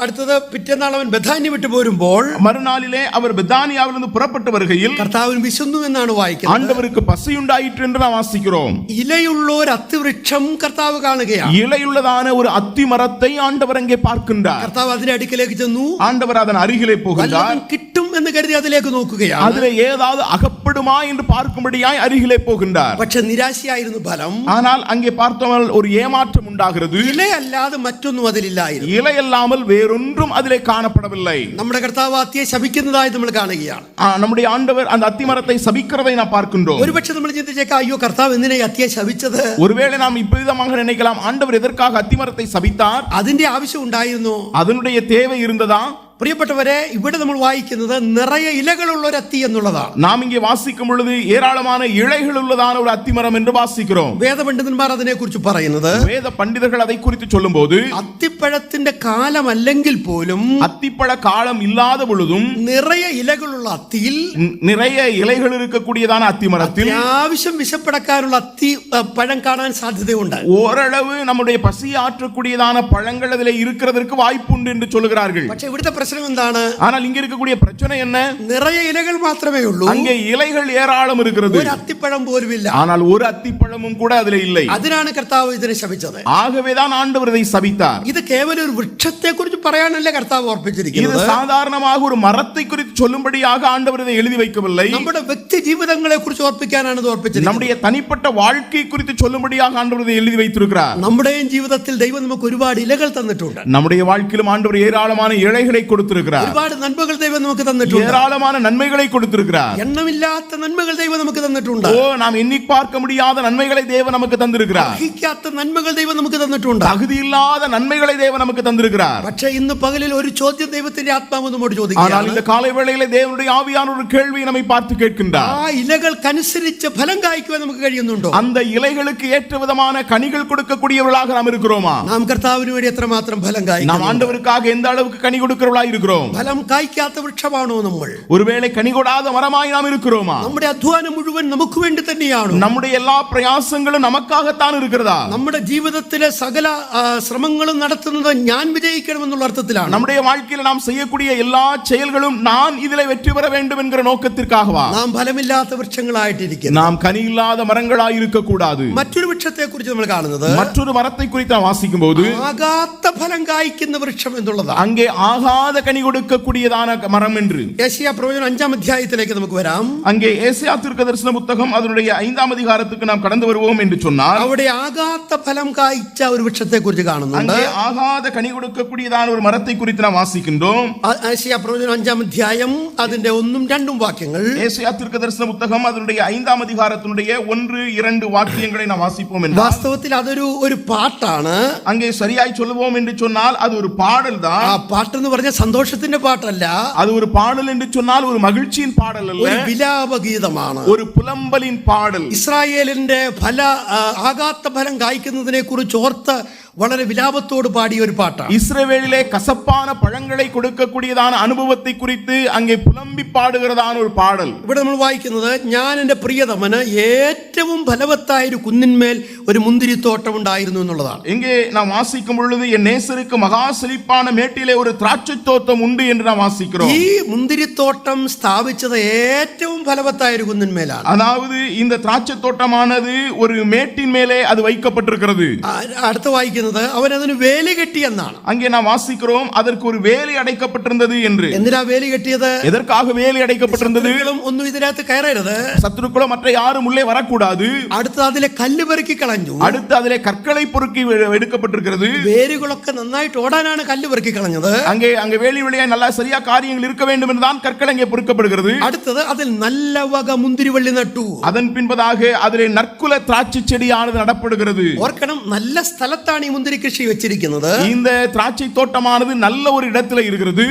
അടുത്തത് പിറ്റേന്നാൾ അവൻ ബഥാന്യ വിട്ടു പോരുമ്പോൾ மறுநாளிலே அவர் பெத்தானியாவிலிருந்து புறப்பட்டு வருகையில் കർത്താവിന് വിശന്നു എന്നാണ് വായിക്കുന്നത്. ஆண்டவருக்கு பசியுண்டாயிற்று என்று நாம் வாசிக்கிறோம். ഇലയുള്ള ഒരു അത്തിവൃക്ഷം കർത്താവ് കാണുകയാണ്. இலையுள்ளதான ஒரு அத்தி மரத்தை ஆண்டவர் அங்கே பார்க்கின்றார். കർത്താവ് അതിന്റെ അടുക്കലേക്ക് ചെന്നു. ஆண்டவர் அதன் அருகிலே போகின்றார். കിട്ടും എന്ന് കരുതി അതിലേക്ക് നോക്കുകയാണ്. அதிலே ஏதாவது அகப்படுமா என்று பார்க்கும்படியாய் அருகிலே போகின்றார். പക്ഷെ നിരാശയായിരുന്നു ഫലം. ஆனால் அங்கே பார்த்தவர்கள் ஒரு ஏமாற்றம் உண்டாகிறது. ഇലയല്ലാതെ മറ്റൊന്നും അതിലില്ലായിരുന്നു. இலையல்லாமல் வேறொன்றும் அதிலே காணப்படவில்லை. നമ്മുടെ കർത്താവ് അത്തിയെ ശപിക്കുന്നതായി നമ്മൾ കാണുകയാണ്. நம்முடைய ஆண்டவர் அந்த அத்தி மரத்தை சபிக்கிறதை நாம் பார்க்கின்றோம். ഒരുപക്ഷെ നമ്മൾ ചിന്തിച്ചേക്കാം, അയ്യോ കർത്താവ് എന്തിനാ അത്തിയെ ശപിച്ചത്? ஒருவேளை நாம் இப்படிதமாக நினைக்கலாம், ஆண்டவர் எதற்காக அத்தி மரத்தை சபித்தார்? അതിന്റെ ആവശ്യം ഉണ്ടായിരുന്നു. அதனுடைய தேவை இருந்ததா? പ്രിയപ്പെട്ടവരെ, ഇവിടെ നമ്മൾ വായിക്കുന്നത് നിറയെ ഇലകളുള്ള ഒരു അത്തി എന്നുള്ളതാണ്. நாம் இங்கே வாசிக்கும் பொழுது ஏராளமான இலைகள் உள்ளதான ஒரு அத்திமரம் என்று வாசிக்கிறோம். വേദപണ്ഡിതന്മാർ അതിനെക്കുറിച്ച് പറയുന്നത്, வேத பண்டிதர்கள் அதை குறித்து சொல்லும்போது, അത്തിപ്പഴത്തിന്റെ കാലമല്ലെങ്കിൽ പോലും அத்திப்பழ காலம் இல்லாத பொழுதும் നിറയെ ഇലകളുള്ള അത്തിയിൽ, நிறைய இலைகள் இருக்கக்கூடியதான அத்திமரத்தில் അത്യാവശ്യം വിശപ്പടക്കാനുള്ള അത്തി പഴം കാണാൻ സാധ്യതയുണ്ട്. ஓரளவு நம்முடைய பசி ஆற்றக்கூடியதான பழங்கள் அதிலே இருக்கிறதற்கு வாய்ப்பு உண்டு என்று சொல்லுகிறார்கள். പക്ഷെ ഇവിടുത്തെ പ്രശ്നം എന്താണ്? ஆனால் இங்க இருக்கக்கூடிய பிரச்சனை என்ன? നിറയെ ഇലകൾ മാത്രമേ ഉള്ളൂ, அங்கே இலைகள் ஏராளம் இருக்கிறது, ഒരു അത്തിപ്പഴം പോലും ഇല്ല. ஆனால் ஒரு அத்திப்பழமும் கூட அதிலே இல்லை. അതിനാണ് കർത്താവ് ഇതിനെ ശപിച്ചത്. ஆகவேதான் ஆண்டவர் இதை சபித்தார். ഇത് കേവലം ഒരു വൃക്ഷത്തെ കുറിച്ച് പറയാനല്ല കർത്താവ് இது ഓർപ്പിച്ചിരിക്കുന്നത്. சாதாரணமாக ஒரு மரத்தை குறித்து சொல்லும்படியாக ஆண்டவர் இதை எழுதி வைக்கவில்லை. നമ്മുടെ വ്യക്തി ജീവിതങ്ങളെ കുറിച്ച് ഓർപ്പിക്കാനാണ് ഇത് ഓർപ്പിച്ചിരിക്കുന്നത്. நம்முடைய தனிப்பட்ட வாழ்க்கை குறித்து சொல்லும்படியாக ஆண்டவர் இதை எழுதி வைத்திருக்கிறார். നമ്മുടെയും ജീവിതത്തിൽ ദൈവം നമുക്ക് ഒരുപാട് ഇലകൾ തന്നിട്ടുണ്ട്. நம்முடைய வாழ்க்கையிலும் ஆண்டவர் ஏராளமான இலைகளை கொடுத்திருக்கிறார். ഒരുപാട് നന്മകൾ ദൈവം നമുക്ക് തന്നിട്ടുണ്ട്. ஏராளமான நன்மைகளை கொடுத்திருக்கிறார். എണ്ണമില്ലാത്ത നന്മകൾ ദൈവം നമുക്ക് തന്നിട്ടുണ്ട്. நாம் எண்ணி பார்க்க முடியாத நன்மைகளை தேவன் நமக்கு தந்திருக்கிறார். അർഹിക്കാത്ത നന്മകൾ ദൈവം നമുക്ക് തന്നിട്ടുണ്ട്. தகுதியில்லாத நன்மைகளை தேவன் நமக்கு தந்திருக்கிறார். പക്ഷേ ഇന്ന് പകലിൽ ഒരു ചോദ്യം ദൈവത്തിന്റെ ആത്മാവ് നമ്മോട് ஆனால் ചോദിക്കുകയാണ്. இந்த காலை வேளையிலே தேவனுடைய ஆவியான ஒரு கேள்வியை நம்மை பார்த்து கேட்கின்றார். ആ ഇലകൾക്കനുസരിച്ച് ഫലം കായ്ക്കുവാൻ നമുക്ക് കഴിയുന്നുണ്ടോ? அந்த இலைகளுக்கு ஏற்ற விதமான கனிகள் கொடுக்கக்கூடியவர்களாக நாம் இருக்கிறோமா? നാം കർത്താവിന് വേണ്ടി എത്രമാത്രം ഫലം நாம் കായ്ക്കുന്നു? ஆண்டவருக்காக எந்த அளவுக்கு கனி கொடுக்கிறவர்களாக இருக்கிறோம்? ഫലം കായ്ക്കാത്ത വൃക്ഷമാണോ നമ്മൾ? ஒருவேளை கனி கொடாத மரமாய் நாம் இருக்கிறோமா? നമ്മുടെ അധ്വാനം മുഴുവൻ നമുക്ക് വേണ്ടി തന്നെയാണോ? நம்முடைய எல்லா பிரயாசங்களும் நமக்காகத்தான் இருக்கிறதா? നമ്മുടെ ജീവിതത്തിലെ സകല ശ്രമങ്ങളും നടത്തുന്നത് ഞാൻ വിജയിക്കണമെന്നുള്ള അർത്ഥത്തിലാണ്. நம்முடைய வாழ்க்கையில் நாம் செய்யக்கூடிய எல்லா செயல்களும் நான் இதிலே வெற்றி பெற வேண்டும் என்கிற நோக்கத்திற்காகவா? നാം ഫലമില്ലാത്ത വൃക്ഷങ്ങളായിട്ടിരിക്കുന്നു. நாம் கனி இல்லாத மரங்களாய் இருக்க கூடாது. മറ്റൊരു വൃക്ഷത്തെ കുറിച്ച് നമ്മൾ കാണുന്നത്, மற்றொரு மரத்தை குறித்து நாம் வாசிக்கும் போது ആകാത്ത ഫലം കായ്ക്കുന്ന വൃക്ഷം എന്നുള്ളതാണ്. அங்கே ஆகாத கனி கொடுக்கக்கூடியதான மரம் என்று. യെശയ്യാ പ്രവചനം 5-ാം അധ്യായത്തിലേക്ക് നമുക്ക് വരാം. அங்கே ஏசாயா தீர்க்கதரிசன புத்தகம் அதனுடைய 5ஆம் அதிகாரத்துக்கு நாம் கடந்து வருவோம் என்று சொன்னால், അവിടെ ആകാത്ത ഫലം കായ്ച്ച ഒരു വൃക്ഷത്തെ കുറിച്ച് കാണുന്നുണ്ട്. அங்கே ஆகாத கனி கொடுக்கக்கூடியதான ஒரு மரத்தை குறித்து நாம் வாசிக்கின்றோம். യെശയ്യാ പ്രവചനം 5-ാം അധ്യായം അതിന്റെ 1-2 വാക്യങ്ങൾ. ஏசாயா தீர்க்கதரிசன புத்தகம் அதனுடைய 5ஆம் அதிகாரத்தினுடைய 1-2 வாக்கியங்களை நாம் வாசிப்போம் என்றால், വാസ്തവത്തിൽ അതൊരു പാട്ടാണ്. அங்கே சரியாய் சொல்லுவோம் என்று சொன்னால் அது ஒரு பாடல் ആ தான். പാട്ടെന്ന് പറഞ്ഞ സന്തോഷത്തിന്റെ പാട്ടല്ല, அது ஒரு பாடல் என்று சொன்னால் ஒரு மகிழ்ச்சியின் பாடல் அல்ல, ഒരു വിലാപഗീതമാണ്, ஒரு புலம்பலின் பாடல். ഇസ്രായേലിന്റെ ആകാത്ത ഫലം കായ്ക്കുന്നതിനെ കുറിച്ച് ഓർത്ത് വളരെ വിലാപത്തോട് പാടിയ ഒരു പാട്ടാണ്. இஸ்ரவேலிலே கசப்பான பழங்களை கொடுக்கக்கூடியதான அனுபவத்தை குறித்து அங்கே புலம்பி பாடுகிறதான ஒரு பாடல். ഇവിടെ നമ്മൾ വായിക്കുന്നത്, ഞാൻ എൻ്റെ പ്രിയതമന് ഏറ്റവും ഫലവത്തായ ഒരു കുന്നിന്മേൽ ഒരു മുന്തിരിത്തോട്ടം ഉണ്ടായിരുന്നു എന്നുള്ളതാണ്. இங்கே நாம் வாசிக்கும் பொழுது என் நேசருக்கு மகா செழிப்பான மேட்டிலே ஒரு திராட்சை தோட்டம் உண்டு என்று நாம் வாசிக்கிறோம். ഈ മുന്തിരിത്തോട്ടം സ്ഥാപിച്ചത് ഏറ്റവും ഫലവത്തായ ഒരു കുന്നിന്മേലാണ്. அதாவது இந்த திராட்சை தோட்டமானது ஒரு மேட்டின் மேலே அது வைக்கப்பட்டிருக்கிறது. അടുത്ത വായിക്കുന്നത്, അവൻ അതിന് വേലി കെട്ടി എന്നാണ്. அங்கே நாம் வாசிக்கிறோம் அதற்கு ஒரு வேலி அடைக்கப்பட்டிருந்தது என்று. എന്തിനാ വേലി കെട്ടിയത്? எதற்காக வேலி அடைக்கப்பட்டிருந்தது? ഒന്നും ഇതിനകത്ത് കയറരുത്, சத்துருக்களோ மற்ற யாரும் உள்ளே வரக்கூடாது. അടുത്ത അതിലെ കല്ല് പെറുക്കി കളഞ്ഞു. அடுத்து அதிலே கற்களை பொறுக்கி எடுக்கப்பட்டிருக்கிறது. വേരുകളൊക്കെ നന്നായിട്ട് ഓടാനാണ് കല്ല് പെറുക്കി കളഞ്ഞത്. அங்கே வேலி வழியா நல்லா சரியா காரியங்கள் இருக்க வேண்டும் என்றுதான் கற்கள் அங்கே பொறுக்கப்படுகிறது. അടുത്തത് അതിൽ നല്ല വക മുന്തിരിവള്ളി നട്ടു. அதன் பின்பதாக அதிலே நற்குல திராட்சை செடியானது நடப்படுகிறது. ഓർക്കണം, നല്ല സ്ഥലത്താണ് ഈ മുന്തിരി കൃഷി വെച്ചിരിക്കുന്നത്. இந்த திராட்சை தோட்டமானது நல்ல ஒரு இடத்துல இருக்கிறது.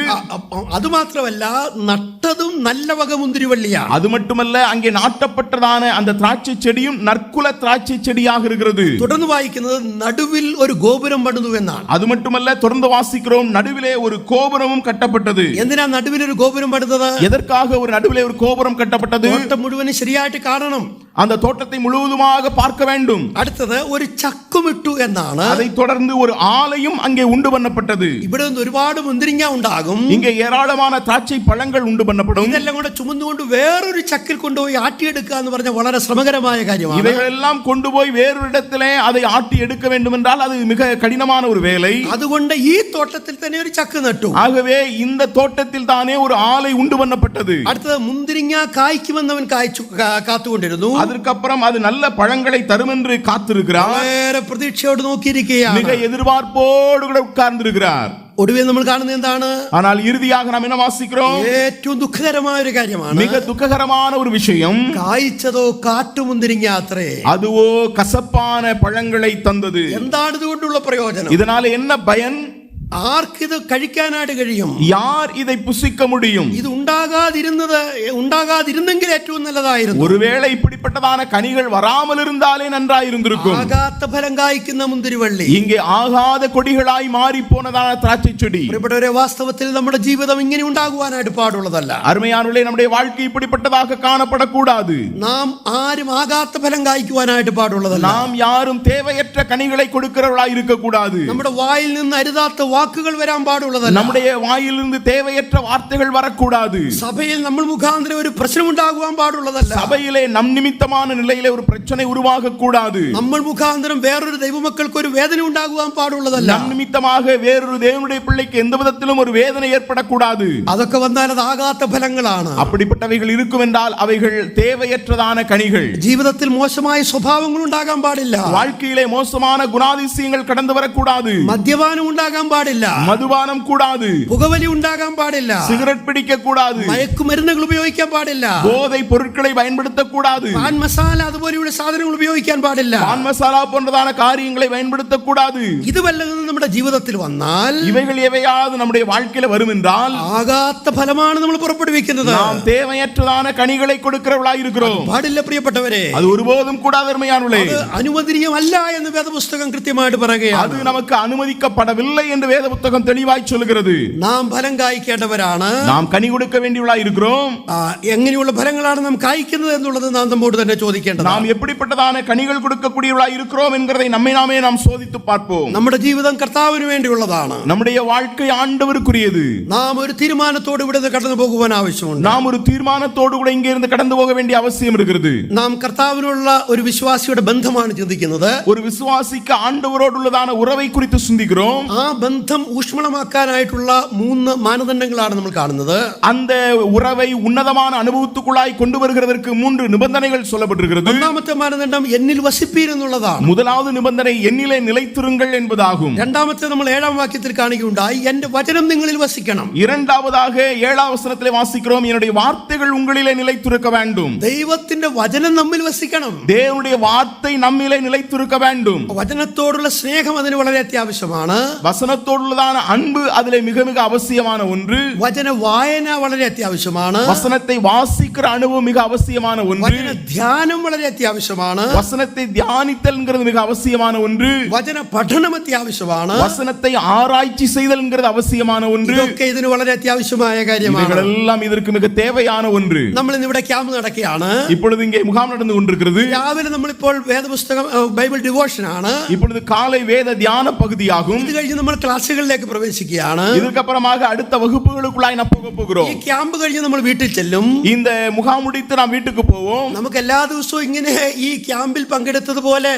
അത് മാത്രമല്ല, നട്ടതും നല്ല വക മുന്തിരിവള്ളിയാണ്. அது மட்டுமல்ல, அங்கே நாட்டப்பட்டதான அந்த திராட்சை செடியும் நற்குல திராட்சை செடியாக இருக்கிறது. തുടർന്ന് വായിക്കുന്നത്, നടുവിൽ ഒരു ഗോപുരം പണിതു എന്നാണ്. அது மட்டுமல்ல, தொடர்ந்து வாசிக்கிறோம், நடுவிலே ஒரு கோபுரமும் கட்டப்பட்டது. എന്തിനാ നടുവിൽ ഒരു ഗോപുരം പണിതത്? எதற்காக ஒரு நடுவிலே ஒரு கோபுரம் கட்டப்பட்டது? തോട്ടം മുഴുവനും ശരിയായിട്ട് കാണണം. அந்த தோட்டத்தை முழுவதுமாக பார்க்க வேண்டும். അടുത്തത് ഒരു ചക്കുമിട്ടു എന്നാണ്. அதை தொடர்ந்து ஒரு ஆலையும் அங்கே உண்டு பண்ணப்பட்டது. ഇവിടെ നിന്ന് ഒരുപാട് മുന്തിരിങ്ങ ഉണ്ടാകും. இங்கே ஏராளமான திராட்சை பழங்கள் உண்டு பண்ணப்படும். ഇതെല്ലാം കൂടെ ചുമന്നുകൊണ്ട് വേറൊരു ചക്കിൽ കൊണ്ടുപോയി ആട്ടിയെടുക്കുക എന്ന് പറഞ്ഞ വളരെ ശ്രമകരമായ കാര്യമാണ്. இவைகளெல்லாம் கொண்டு போய் வேறொரு இடத்திலே அதை ஆட்டி எடுக்க வேண்டும் என்றால் அது மிக கடினமான ஒரு வேலை. അതുകൊണ്ട് ഈ തോട്ടത്തിൽ തന്നെ ഒരു ചക്ക് നട്ടു. ஆகவே இந்த தோட்டத்தில் தானே ஒரு ஆலை உண்டு பண்ணப்பட்டது. അടുത്തത് മുന്തിരിങ്ങ കായ്ക്കുമെന്നവൻ കാത്തുകൊണ്ടിരുന്നു. அதற்கப்புறம் அது நல்ல பழங்களை தரும் என்று காத்திருக்கிறார். വളരെ പ്രതീക്ഷയോട് നോക്കിയിരിക്കുകയാണ്. மிக எதிர்பார்ப்போடு கூட உட்கார்ந்திருக்கிறார். ഒടുവിൽ നമ്മൾ കാണുന്നത് എന്താണ്? ஆனால் இறுதியாக நாம் என்ன வாசிக்கிறோம்? ഏറ്റവും ദുഃഖകരമായ ഒരു കാര്യമാണ്. மிக துக்ககரமான ஒரு விஷயம். കായ്ച്ചതോ കാട്ടുമുന്തിരിങ്ങ അത്രേ, அதுவோ கசப்பான பழங்களை தந்தது. എന്താണ് ഇതുകൊണ്ടുള്ള പ്രയോജനം? இதனால என்ன பயன்? ആർക്കിത് കഴിക്കാനായിട്ട് കഴിയും? யார் இதை புசிக்க முடியும்? ഇത് ഉണ്ടാകാതിരുന്നെങ്കിൽ ഏറ്റവും നല്ലതായിരുന്നു. ஒருவேளை இப்படிப்பட்டதான கனிகள் வராமல் இருந்தாலே நன்றாயிருந்திருக்கும். ആകാത്ത ഫലം കായ്ക്കുന്ന മുന്തിരിവള്ളി, இங்கே ஆகாத கொடிகளாய் மாறி போனதான திராட்சை செடி. പ്രിയപ്പെട്ടവരെ, വാസ്തവത്തിൽ നമ്മുടെ ജീവിതം ഇങ്ങനെ ഉണ്ടാകുവാനായിട്ട് പാടുള്ളതല്ല. அருமையானவர்களே, நம்முடைய வாழ்க்கை இப்படிப்பட்டதாக காணப்படக்கூடாது. നാം ആരും ആകാത്ത ഫലം കായ്ക്കുവാനായിട്ട് പാടുള്ളതല്ല. நாம் யாரும் தேவையற்ற கனிகளை கொடுக்கிறவர்களாய் இருக்கக்கூடாது. നമ്മുടെ വായിൽ നിന്ന് അരുതാത്ത വാക്കുകൾ വരാൻ പാടുള്ളതല്ല. நம்முடைய வாயிலிருந்து தேவையற்ற வார்த்தைகள் வரக்கூடாது. സഭയിൽ നമ്മൾ മുഖാന്തരം ഒരു പ്രശ്നം ഉണ്ടാകുവാൻ പാടുള്ളതല്ല. சபையிலே நம் நிமித்தமான நிலையிலே ஒரு பிரச்சனை உருவாக கூடாது. നമ്മൾ മുഖാന്തരം വേറൊരു ദൈവമക്കൾക്ക് ഒരു വേദന ഉണ്ടാകുവാൻ പാടുള്ളതല്ല. நம் நிமித்தமாக வேறொரு தேவனுடைய பிள்ளைக்கு எந்த விதத்திலும் ஒரு வேதனை ஏற்படக்கூடாது. അതൊക്കെ വന്നാൽ അത് ആകാത്ത ഫലങ്ങളാണ്. அப்படிப்பட்டவைகள் இருக்கும் என்றால் அவைகள் தேவையற்றதான கனிகள். ജീവിതത്തിൽ മോശമായ സ്വഭാവങ്ങൾ ഉണ്ടാകാൻ പാടില്ല. வாழ்க்கையிலே மோசமான குணாதிசயங்கள் கடந்து வரக்கூடாது. മദ്യപാനം ഉണ്ടാകാൻ പാടില്ല. மதுபானம் கூடாது. പുകവലി ഉണ്ടാകാൻ പാടില്ല. சிகரெட் பிடிக்க கூடாது. മയക്കുമരുന്നുകൾ ഉപയോഗിക്കാൻ പാടില്ല. போதை பொருட்களை பயன்படுத்தக்கூடாது. പാൻ മസാല അതുപോലെയുള്ള സാധനങ്ങൾ ഉപയോഗിക്കാൻ പാടില്ല. பான் மசாலா போன்றதான காரியங்களை பயன்படுத்தக்கூடாது. ഇത് വല്ലതും നമ്മുടെ ജീവിതത്തിൽ വന്നാൽ, இவைகள் எவையாவது நம்முடைய வாழ்க்கையில வரும் என்றால், ആകാത്ത ഫലമാണ് നമ്മൾ പുറപ്പെടുവിക്കുന്നത്. நாம் தேவையற்றதான கனிகளை கொடுக்கிறவர்களாய் இருக்கிறோம். പാടില്ല പ്രിയപ്പെട്ടവരെ, அது ஒருபோதும் கூடாது அருமையானவர்களே. അത് അനുവദനീയമല്ല എന്ന് വേദപുസ്തകം കൃത്യമായിട്ട് പറയുകയാണ്. அது நமக்கு அனுமதிக்கப்படவில்லை என்று வேத புத்தகம் தெளிவாய் சொல்கிறது. നാം ഫലം കായ്ക്കേണ്ടവരാണ്. நாம் கனி கொடுக்க வேண்டியவர்களாய் இருக்கிறோம். എങ്ങനെയുള്ള ഫലങ്ങളാണ് നാം കായ്ക്കുന്നത് എന്നുള്ളത് നാം നമ്മോട് തന്നെ ചോദിക്കേണ്ടത്. நாம் எப்படிப்பட்டதான கனிகள் கொடுக்கக்கூடியவர்களாய் இருக்கிறோம் என்கிறதை நம்மை நாமே நாம் சோதித்து பார்ப்போம். നമ്മുടെ ജീവിതം കർത്താവിന് വേണ്ടിയുള്ളതാണ്. நம்முடைய வாழ்க்கை ஆண்டவருக்குரியது. നാം ഒരു തീരുമാനത്തോട് ഇവിടെ നിന്ന് കടന്നു പോകുവാൻ ആവശ്യമുണ്ട്. நாம் ஒரு தீர்மானத்தோடு கூட இங்கே இருந்து கடந்து போக வேண்டிய அவசியம் இருக்கிறது. നാം കർത്താവിനുള്ള ഒരു വിശ്വാസിയുടെ ബന്ധമാണ് ചിന്തിക്കുന്നത്. ஒரு விசுவாசிக்கு ஆண்டவரோடுள்ளதான உறவை குறித்து சிந்திக்கிறோம். ആ ബന്ധം ഊഷ്മളമാക്കാനായിട്ടുള്ള 3 മാനദണ്ഡങ്ങളാണ് നമ്മൾ കാണുന്നത്. அந்த உறவை உன்னதமான அனுபவத்துக்குள்ளாய் கொண்டு வருகிறதற்கு 3 நிபந்தனைகள் சொல்லப்பட்டிருக்கிறது. ഒന്നാമത്തെ മാനദണ്ഡം എന്നിൽ വസിപ്പീർ എന്നുള്ളതാണ്. முதலாவது நிபந்தனை என்னிலே நிலைத்திருங்கள் என்பதாகும். രണ്ടാമത്തെ നമ്മൾ 7-ാം വാക്യത്തിൽ കാണിക്കുകയുണ്ടായി, എന്റെ വചനം നിങ്ങളിൽ വസിക്കണം. இரண்டாவதாக 7ஆம் வசனத்திலே வாசிக்கிறோம், என்னுடைய வார்த்தைகள் உங்களிலே நிலைத்திருக்க வேண்டும். ദൈവത്തിന്റെ വചനം നമ്മിൽ വസിക്കണം. தேவனுடைய வார்த்தை நம்மிலே நிலைத்திருக்க வேண்டும். വചനത്തോടുള്ള സ്നേഹം അതിന് വളരെ അത്യാവശ്യമാണ്. வசனத்தோடுள்ளதான அன்பு அதிலே மிக மிக அவசியமான ஒன்று. വചന വായന വളരെ അത്യാവശ്യമാണ്. வசனத்தை வாசிக்கிற அனுபவம் மிக அவசியமான ஒன்று. വചന ധ്യാനം വളരെ അത്യാവശ്യമാണ്. வசனத்தை தியானித்தல்ங்கிறது மிக அவசியமான ஒன்று. വചന പഠനം അത്യാവശ്യമാണ്. வசனத்தை ஆராய்ச்சி செய்தல்ங்கிறது அவசியமான ஒன்று. ഇതൊക്കെ ഇതിന് വളരെ അത്യാവശ്യമായ കാര്യമാണ്. இவைகளெல்லாம் இதற்கு மிக தேவையான ஒன்று. നമ്മൾ ഇന്ന് ഇവിടെ ക്യാമ്പ് നടക്കുകയാണ്. இப்பொழுது இங்கே முகாம் நடந்து கொண்டிருக்கிறது. രാവിലെ നമ്മളിപ്പോൾ വേദപുസ്തകം ബൈബിൾ ഡിവോഷൻ ആണ്. இப்பொழுது காலை வேத தியான பகுதியாகும். ഇത് കഴിഞ്ഞ് നമ്മൾ ക്ലാസ്സുകളിലേക്ക് പ്രവേശിക്കുകയാണ്. இதற்கு அப்புறமாக அடுத்த வகுப்புகளுக்குள்ளாய் நாம் போக போகிறோம். ഈ ക്യാമ്പ് കഴിഞ്ഞ് നമ്മൾ വീട്ടിൽ ചെല്ലും. இந்த முகாம் முடித்து நாம் வீட்டுக்கு போவோம். നമുക്ക് എല്ലാ ദിവസവും ഇങ്ങനെ ഈ ക്യാമ്പിൽ പങ്കെടുത്തതുപോലെ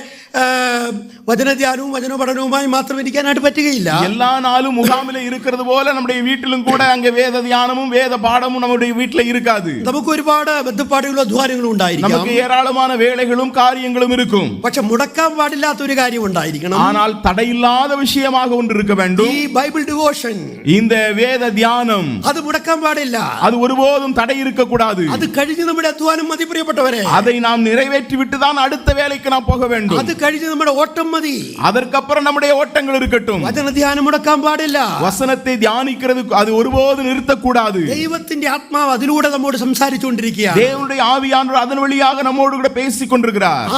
വചനധ്യാനവും വചന പഠനവുമായി മാത്രം ഇരിക്കാനായിട്ട് പറ്റുകയില്ല. எல்லா நாளும் முகாமிலே இருக்கிறது போல நம்முடைய வீட்டிலும் கூட அங்கே வேத தியானமும் வேத பாடமும் நம்முடைய வீட்டில் இருக்காது. നമുക്ക് ഒരുപാട് ബന്ധപ്പാടുകളും അധ്വാനങ്ങളും ഉണ്ടായിരിക്കും. நமக்கு ஏராளமான வேலைகளும் காரியங்களும் இருக்கும். പക്ഷെ മുടക്കാൻ പാടില്ലാത്ത ഒരു കാര്യം ഉണ്ടായിരിക്കണം. ஆனால் தடையில்லாத விஷயமாக ஒன்று இருக்க வேண்டும். ഈ ബൈബിൾ ഡിവോഷൻ, இந்த வேத தியானம், അത് മുടക്കാൻ പാടില്ല. அது ஒருபோதும் தடை இருக்க கூடாது. അത് കഴിഞ്ഞ് നമ്മുടെ അധ്വാനം മതി പ്രിയപ്പെട്ടവരെ. அதை நாம் நிறைவேற்றி விட்டு தான் அடுத்த வேலைக்கு நாம் போக வேண்டும். അത് കഴിഞ്ഞ് നമ്മുടെ ഓട്ടം മതി. அதற்கப்புறம் நம்முடைய ஓட்டங்கள் இருக்கட்டும். വചന ധ്യാനം മുടക്കാൻ പാടില്ല. வசனத்தை தியானிக்கிறது அது ஒருபோதும் நிறுத்தக்கூடாது. ദൈവത്തിന്റെ ആത്മാവ് അതിലൂടെ നമ്മോട് സംസാരിച്ചുകൊണ്ടിരിക്കുകയാണ്. தேவனுடைய ஆவியானவர் அதன் வழியாக நம்மோடு கூட பேசிக் கொண்டிருக்கிறார்.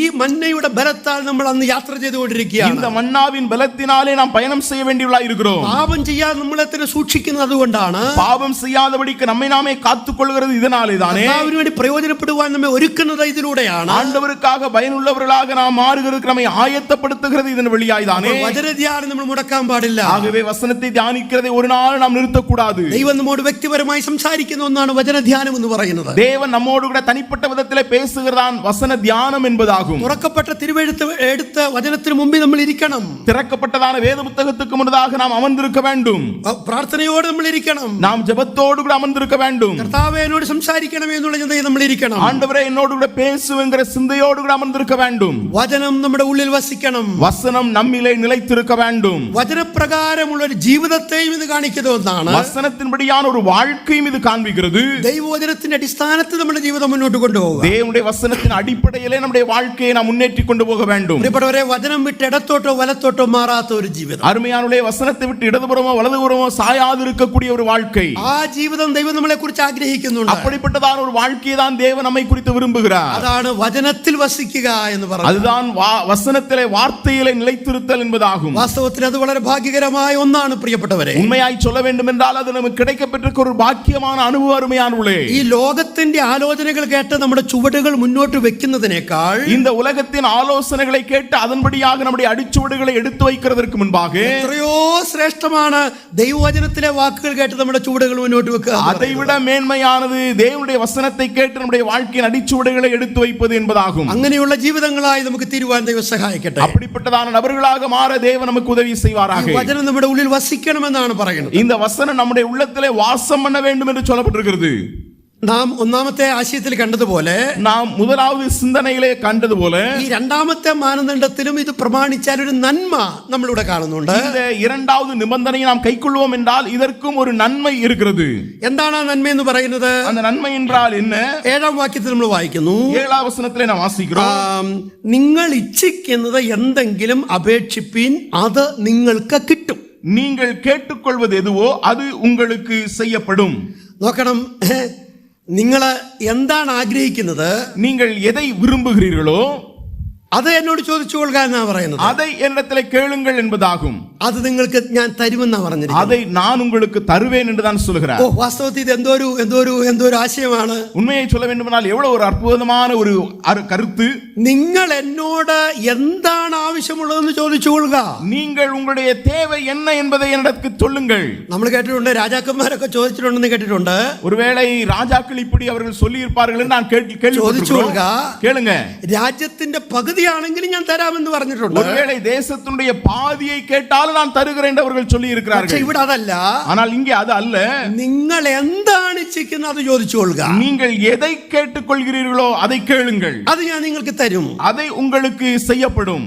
ഈ മന്നയുടെ ബലത്താൽ നമ്മൾ അന്ന് യാത്ര ചെയ്തുകൊണ്ടിരിക്കുകയാണ്. இந்த மன்னாவின் பலத்தினாலே நாம் பயணம் செய்ய வேண்டியவர்களாய் இருக்கிறோம். പാപം ചെയ്യാൻ നമ്മളെ തന്നെ സൂക്ഷിക്കുന്നത് അതുകൊണ്ടാണ്. பாவம் செய்யாதபடிக்கு நம்மை நாமே காத்துக் கொள்கிறது இதனாலே தானே. കർത്താവിന് വേണ്ടി പ്രയോജനപ്പെടുവാൻ നമ്മെ ഒരുക്കുന്നത് ഇതിലൂടെയാണ്. ஆண்டவருக்காக பயனுள்ளவர்களாக நாம் மாறுகிறதுக்கு நம்மை ஆயத்தப்படுத்துகிறது இதன் வழியாய் தானே. വചനധ്യാനം നമ്മൾ മുടക്കാൻ പാടില്ല. ஆகவே வசனத்தை தியானிக்கிறதை ஒரு நாள் நாம் நிறுத்தக்கூடாது. ദൈവം നമ്മോട് വ്യക്തിപരമായി സംസാരിക്കുന്ന ഒന്നാണ് വചനധ്യാനം എന്ന് പറയുന്നത്. தேவன் நம்மோடு கூட தனிப்பட்ட விதத்திலே பேசுகிறதான் வசன தியானம் என்பதாகும். തുറക്കപ്പെട്ട തിരുവെഴുത്ത് എടുത്ത വചനത്തിന് മുമ്പിൽ നമ്മൾ ഇരിക്കണം. திறக்கப்பட்டதான வேத புத்தகத்துக்கு முன்னதாக நாம் அமர்ந்திருக்க வேண்டும். പ്രാർത്ഥനയോടെ നമ്മൾ ഇരിക്കണം. நாம் ஜெபத்தோடு கூட அமர்ந்திருக்க வேண்டும். കർത്താവേ എന്നോട് സംസാരിക്കണമേ എന്നുള്ള ചിന്തയിൽ നമ്മൾ ഇരിക്കണം. ஆண்டவரே என்னோடு கூட பேசுவங்கிற சிந்தையோடு கூட அமர்ந்திருக்க வேண்டும். വചനം നമ്മുടെ ഉള്ളിൽ വസിക്കണം. வசனம் நம்மிலே நிலைத்திருக்க வேண்டும். വചനപ്രകാരമുള്ള ഒരു ജീവിതത്തെയും ഇത് കാണിക്കുന്ന ഒന്നാണ്. வசனத்தின்படியான ஒரு வாழ்க்கையும் இது காண்பிக்கிறது. ദൈവവചനത്തിന്റെ അടിസ്ഥാനത്തിൽ നമ്മുടെ ജീവിതം മുന്നോട്ട് കൊണ്ടുപോകുക. தேவனுடைய வசனத்தின் அடிப்படையிலே நம்முடைய வாழ்க்கையை நாம் முன்னேற்றி கொண்டு போக வேண்டும். പ്രിയപ്പെട്ടവരെ, വചനം വിട്ട് ഇടത്തോട്ടോ വലത്തോട്ടോ മാറാത്ത ഒരു ജീവിതം. அருமையான அருமையானவர்களே, வசனத்தை விட்டு இடதுபுறமோ வலதுபுறமோ சாயாது இருக்கக்கூடிய ஒரு வாழ்க்கை, ആ ജീവിതം ദൈവം നമ്മളെ കുറിച്ച് ആഗ്രഹിക്കുന്നുണ്ട്. அப்படிப்பட்டதான ஒரு வாழ்க்கையை தான் தேவன் நம்மை குறித்து விரும்புகிறார். അതാണ് വചനത്തിൽ വസിക്കുക എന്ന് പറയുന്നത്. அதுதான் வசனத்திலே வார்த்தையிலே நிலைத்திருத்தல் என்பதாகும். വാസ്തവത്തിൽ അത് വളരെ ഭാഗ്യകരമായ ഒന്നാണ് പ്രിയപ്പെട്ടവരെ. உண்மையாய் சொல்ல வேண்டும் என்றால் அது நமக்கு கிடைக்கப்பட்டிருக்கிற ஒரு பாக்கியமான அனுபவம். அருமையானவர்களே, ഈ ലോകത്തിന്റെ ആലോചനകൾ കേട്ട് നമ്മുടെ ചുവടുകൾ മുന്നോട്ട് വെക്കുന്നതിനേക്കാൾ இந்த உலகத்தின் ஆலோசனைகளை கேட்டு அதன்படியாக நம்முடைய அடிச்சுவடுகளை எடுத்து வைக்கிறதற்கு முன்பாக എത്രയോ ശ്രേഷ്ഠമാണ് ദൈവവചനത്തിലെ വാക്കുകൾ കേട്ട് നമ്മുടെ ചുവടുകൾ മുന്നോട്ട് വെക്കുക. அதை விட மேன்மையானது தேவனுடைய வசனத்தை கேட்டு நம்முடைய வாழ்க்கையின் அடிச்சுவடுகளை எடுத்து வைப்பது என்பதாகும். അങ്ങനെയുള്ള ജീവിതങ്ങളായി നമുക്ക് തീരുവാൻ ദൈവം സഹായിക്കട്ടെ. அப்படிப்பட்டதான நபர்களாக மாற தேவன் நமக்கு உதவி செய்வாராக. ഈ വചനം നമ്മുടെ ഉള്ളിൽ വസിക്കണമെന്നാണ് പറയുന്നത്. இந்த வசனம் நம்முடைய உள்ளத்திலே வாசம் பண்ண வேண்டும் என்று சொல்லப்பட்டிருக்கிறது. നാം ഒന്നാമത്തെ ആശയത്തിൽ കണ്ടതുപോലെ, நாம் முதலாவது சிந்தனையிலே கண்டதுபோல, ഈ രണ്ടാമത്തെ മാനദണ്ഡത്തിലും ഇത് പ്രമാണിച്ചാൽ ഒരു നന്മ നമ്മളിവിടെ കാണുന്നുണ്ട്. இந்த இரண்டாவது நிபந்தனையை நாம் கைக்கொள்வோம் என்றால் இதற்கும் ஒரு நன்மை இருக்கிறது. എന്താണ് ആ നന്മ എന്ന് പറയുന്നത്? அந்த நன்மை என்றால் என்ன? 7-ാം വാക്യത്തിൽ നമ്മൾ വായിക്കുന്നു, 7-ാം വചനത്തിலே നാം വാസിக்கிறோம், നിങ്ങൾ ഇച്ഛിക്കുന്നത് എന്തെങ്കിലും അപേക്ഷിപ്പീൻ, അത് നിങ്ങൾക്ക് കിട്ടും. நீங்கள் கேட்டுக்கொள்வது எதுவோ அது உங்களுக்கு செய்யப்படும். നോക്കണം, നിങ്ങൾ എന്താണ് ആഗ്രഹിക്കുന്നത്, நீங்கள் எதை விரும்புகிறீர்களோ അത് എന്നോട് ചോദിച്ചു കൊള്ളുക എന്നാ പറയുന്നത്. அதை என்னிடத்திலே கேளுங்கள் என்பதாகும். അത് നിങ്ങൾക്ക് ഞാൻ തരുമെന്നാ പറഞ്ഞിരിക്കുന്നത്. அதை நான் உங்களுக்கு தருவேன் என்று தான் சொல்கிறார். ഓ, വാസ്തവത്തിൽ ഇത് എന്തോ ഒരു ആശയമാണ്. உண்மையை சொல்ல வேண்டுமானால் எவ்வளவு ஒரு அற்புதமான ஒரு கருத்து. നിങ്ങൾ എന്നോട് എന്താണ് ആവശ്യമുള്ളതെന്ന് ചോദിച്ചു കൊള്ളുക. நீங்கள் உங்களுடைய தேவை என்ன என்பதை என்னிடத்துக்கு சொல்லுங்கள். നമ്മൾ കേട്ടിട്ടുണ്ട്, രാജാക്കന്മാരൊക്കെ ചോദിച്ചിട്ടുണ്ടെന്ന് കേട്ടിട്ടുണ്ട്. ஒருவேளை ராஜாக்கள் இப்படி அவர்கள் சொல்லி இருப்பார்கள் என்று நான் கேள்விப்பட்டிருக்கிறேன். கேளுங்க, രാജ്യത്തിന്റെ പകുതി ആണെങ്കിലും ഞാൻ തരാമെന്ന് പറഞ്ഞിട്ടുണ്ട്. ஒருவேளை தேசத்தினுடைய பாதியை கேட்டாலும் நான் தருகிறேன் என்று அவர்கள் சொல்லி இருக்கிறார்கள். പക്ഷേ ഇവിടെ അതല്ല. ஆனால் இங்கே அது அல்ல. നിങ്ങൾ എന്താണ് ഇച്ഛിക്കുന്നത് അത് ചോദിച്ചു കൊള്ളുക. நீங்கள் எதை கேட்டுக்கொள்கிறீர்களோ அதை கேளுங்கள், അത് ഞാൻ നിങ്ങൾക്ക് തരും. அதை உங்களுக்கு செய்யப்படும்.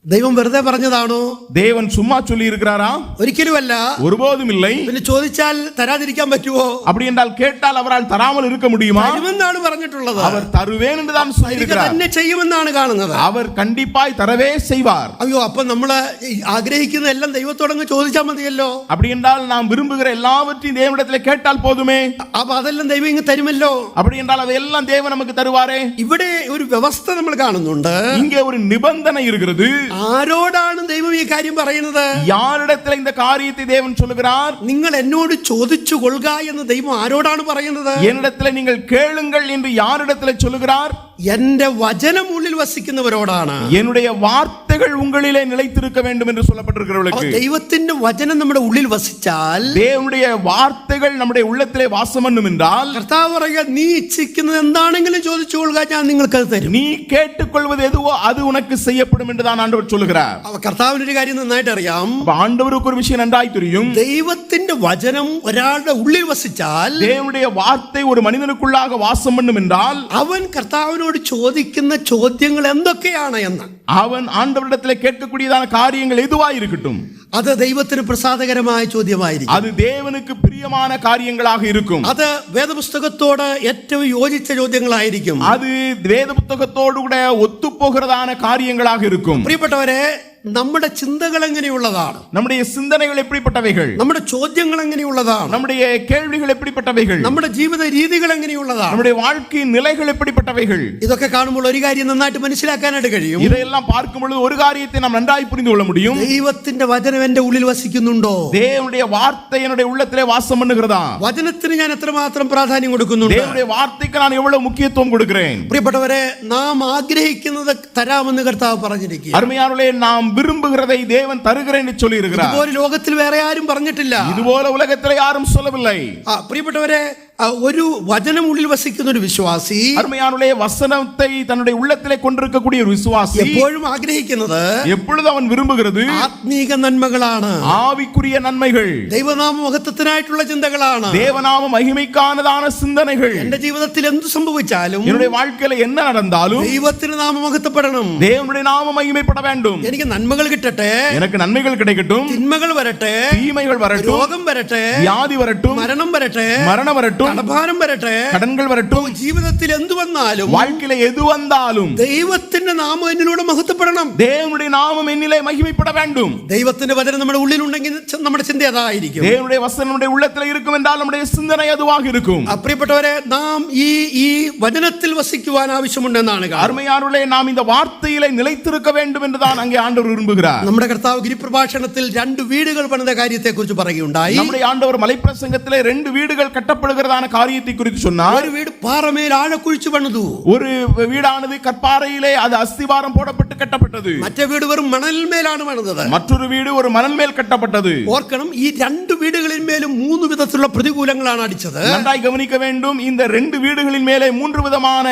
ദൈവം വെറുതെ പറഞ്ഞതാണോ? தேவன் சும்மா சொல்லி இருக்கிறாரா? ഒരിക്കലുമല്ല. ஒருபோதும் இல்லை. പിന്നെ ചോദിച്ചാൽ തരാതിരിക്കാൻ പറ്റുമോ? அப்படி என்றால் கேட்டால் அவரால் தராமல் இருக்க முடியுமா? തരുമെന്നാണ് പറഞ്ഞിട്ടുള്ളത്. அவர் தருவேன் என்று தான் சொல்லியிருக்கிறார். തന്നെ ചെയ്യുമെന്നാണ് കാണുന്നത്. அவர் கண்டிப்பாய் தரவே செய்வார். അയ്യോ, അപ്പൊ നമ്മള് ആഗ്രഹിക്കുന്ന എല്ലാം ദൈവത്തോടങ്ങ് ചോദിച്ചാൽ മതിയല്ലോ. அப்படி என்றால் நாம் விரும்புகிற எல்லாவற்றையும் தேவனிடத்தில் கேட்டால் போதுமே. അപ്പൊ അതെല്ലാം ദൈവം ഇങ്ങ് തരുമല്ലോ. அப்படி என்றால் அதையெல்லாம் தேவன் நமக்கு தருவாரே. ഇവിടെ ഒരു വ്യവസ്ഥ നമ്മൾ കാണുന്നുണ്ട്. இங்கே ஒரு நிபந்தனை இருக்கிறது. ആരോടാണ് ദൈവം ഈ കാര്യം പറയുന്നത്? யாரிடத்தில் இந்த காரியத்தை தேவன் சொல்லுகிறார்? നിങ്ങൾ എന്നോട് ചോദിച്ചു കൊള്ളുക എന്ന് ദൈവം ആരോടാണ് പറയുന്നത്? என்னிடத்தில் நீங்கள் கேளுங்கள் என்று யாரிடத்தில் சொல்லுகிறார்? എന്റെ വചനം ഉള്ളിൽ വസിക്കുന്നവരോടാണ്. என்னுடைய வார்த்தைகள் உங்களிலே நிலைத்திருக்க வேண்டும் என்று சொல்லப்பட்டிருக்கிறவர்களுக்கு. ദൈവത്തിന്റെ വചനം നമ്മുടെ ഉള്ളിൽ വസിച്ചാൽ, தேவனுடைய வார்த்தைகள் நம்முடைய உள்ளத்திலே வாசம் பண்ணும் என்றால், കർത്താവ് പറയുക, നീ ഇച്ഛിക്കുന്നത് എന്താണെങ്കിലും ചോദിച്ചു കൊള്ളുക, ഞാൻ നിങ്ങൾക്ക് അത് തരും. நீ கேட்டுக்கொள்வது எதுவோ அது உனக்கு செய்யப்படும் என்று தான் ஆண்டவர் சொல்லுகிறார். കർത്താവിന് ഒരു കാര്യം നന്നായിട്ട് അറിയാം. ஆண்டவருக்கு ஒரு விஷயம் நன்றாய் தெரியும். ദൈവത്തിന്റെ വചനം ഒരാളുടെ ഉള്ളിൽ വസിച്ചാൽ, தேவனுடைய வார்த்தை ஒரு மனிதனுக்குள்ளாக வாசம் பண்ணும் என்றால், അവൻ കർത്താവിനോട് ചോദിക്കുന്ന ചോദ്യങ്ങൾ എന്തൊക്കെയാണ് എന്ന്, அவன் ஆண்டவரிடத்திலே கேட்கக்கூடியதான காரியங்கள் எதுவாய் இருக்கட்டும், അത് ദൈവത്തിന് പ്രസാദകരമായ ചോദ്യമായിരിക്കും. அது தேவனுக்கு பிரியமான காரியங்களாக இருக்கும். അത് വേദപുസ്തകത്തോട് ഏറ്റവും യോജിച്ച ചോദ്യങ്ങളായിരിക്കും. அது வேத புத்தகத்தோடு கூட ஒத்துப்போகிறதான காரியங்களாக இருக்கும். പ്രിയപ്പെട്ടവരെ, നമ്മുടെ ചിന്തകൾ എങ്ങനെയുള്ളതാണ്? நம்முடைய சிந்தனைகள் எப்படிப்பட்டவைகள்? നമ്മുടെ ചോദ്യങ്ങൾ എങ്ങനെയുള്ളതാണ്? நம்முடைய கேள்விகள் எப்படிப்பட்டவைகள்? നമ്മുടെ ജീവിത രീതികൾ എങ്ങനെയുള്ളതാണ്? நம்முடைய வாழ்க்கையின் நிலைகள் எப்படிப்பட்டவைகள்? ഇതൊക്കെ കാണുമ്പോൾ ഒരു കാര്യം നന്നായിട്ട് മനസ്സിലാക്കാനായിട്ട് കഴിയും. இதையெல்லாம் பார்க்கும் பொழுது ஒரு காரியத்தை நாம் நன்றாய் புரிந்து கொள்ள முடியும். ദൈവത്തിന്റെ വചനം എന്റെ ഉള്ളിൽ വസിക്കുന്നുണ്ടോ? தேவனுடைய வார்த்தை என்னுடைய உள்ளத்திலே வாசம் பண்ணுகிறதா? വചനത്തിന് ഞാൻ എത്രമാത്രം പ്രാധാന്യം കൊടുക്കുന്നുണ്ട്? தேவனுடைய வார்த்தைக்கு நான் எவ்வளவு முக்கியத்துவம் கொடுக்கிறேன்? പ്രിയപ്പെട്ടവരെ, നാം ആഗ്രഹിക്കുന്നത് തരാമെന്ന് കർത്താവ് പറഞ്ഞിരിക്കുക. அருமையானவர்களே, நாம் விரும்புகிறதை தேவன் தருகிறேன் என்று சொல்லி இருக்கிறார். ഇതുപോലെ ലോകത്തിൽ வேற ആരും പറഞ്ഞിട്ടില്ല. இதுபோல உலகத்திலே யாரும் சொல்லவில்லை. പ്രിയപ്പെട്ടവരെ, ഒരു വചനം ഉള്ളിൽ വസിക്കുന്ന ഒരു വിശ്വാസി, அருமையானவர்களே, வசனத்தை தன்னுடைய உள்ளத்திலே கொண்டிருக்கக்கூடிய ஒரு விசுவாசி എപ്പോഴും ആഗ്രഹിക്കുന്നത്, எப்பொழுது அவன் விரும்புகிறது ആത്മീക നന്മകളാണ്, ஆவிக்குரிய நன்மைகள், ദൈവനാമ മഹത്വത്തിനായിട്ടുള്ള ചിന്തകളാണ്, தேவநாம மகிமைக்கானதான சிந்தனைகள். എന്റെ ജീവിതത്തിൽ എന്ത് സംഭവിച്ചാലും, என்னுடைய வாழ்க்கையில என்ன நடந்தாலும் ദൈവത്തിന് നാമം മഹത്വപ്പെടണം, தேவனுடைய நாமம் மகிமைப்பட வேண்டும். എനിക്ക് നന്മകൾ കിട്ടട്ടെ, எனக்கு நன்மைகள் கிடைக்கட்டும், തിന്മകൾ വരട്ടെ, தீமைகள் வரட்டும், രോഗം വരട്ടെ, வியாதி வரட்டும், മരണം വരട്ടെ, மரணம் வரட்டும், வரட்டும், കടഭാരം വരട്ടെ, கடன்கள் வரட்டும், ജീവിതത്തിൽ എന്തു വന്നാലും வாழ்க்கையில எது வந்தாலும் ദൈവത്തിന്റെ നാമം എന്നിലൂടെ മഹത്വപ്പെടണം. தேவனுடைய நாமம் என்னிலே மகிமைப்பட வேண்டும். ദൈവത്തിന്റെ വചനം നമ്മുടെ ഉള്ളിലുണ്ടെങ്കിൽ നമ്മുടെ ചിന്ത അതായിരിക്കും. தேவனுடைய வசனம் நம்முடைய உள்ளத்தில் இருக்கும் என்றால் நம்முடைய சிந்தனை அதுவாக இருக்கும். പ്രിയപ്പെട്ടവരെ, നാം ഈ വചനത്തിൽ വസിക്കുവാൻ ആവശ്യമുണ്ടെന്നാണ്. அருமையானவர்களே, நாம் இந்த வார்த்தையிலே நிலைத்திருக்க வேண்டும் என்றுதான் அங்கே ஆண்டவர் விரும்புகிறார். നമ്മുടെ കർത്താവ് ഗിരിപ്രഭാഷണത്തിൽ 2 വീടുകൾ പണിത കാര്യത്തെക്കുറിച്ച് പറയുകയുണ്ടായി. நம்முடைய ஆண்டவர் மலைப்பிரசங்கத்திலே 2 வீடுகள் கட்டப்படுகிறதான காரியத்தை குறித்து சொன்னார். ഒരു വീട് പാറമേൽ ആഴക്കുഴിച്ചു പണിതു. ஒரு வீடானது கற்பாறையிலே அது அஸ்திவாரம் போடப்பட்டு கட்டப்பட்டது. മറ്റേ വീട് വെറും മണൽമേലാണ് പണിതത്. மற்றொரு வீடு ஒரு மணல் மேல் கட்டப்பட்டது. ഓർക്കണം, ഈ 2 വീടുകളിൽ മേലും 3 വിധത്തിലുള്ള പ്രതികൂലങ്ങളാണ് അടിച്ചത്. நன்றாய் கவனிக்க வேண்டும். இந்த 2 வீடுகளின் மேலே 3 விதமான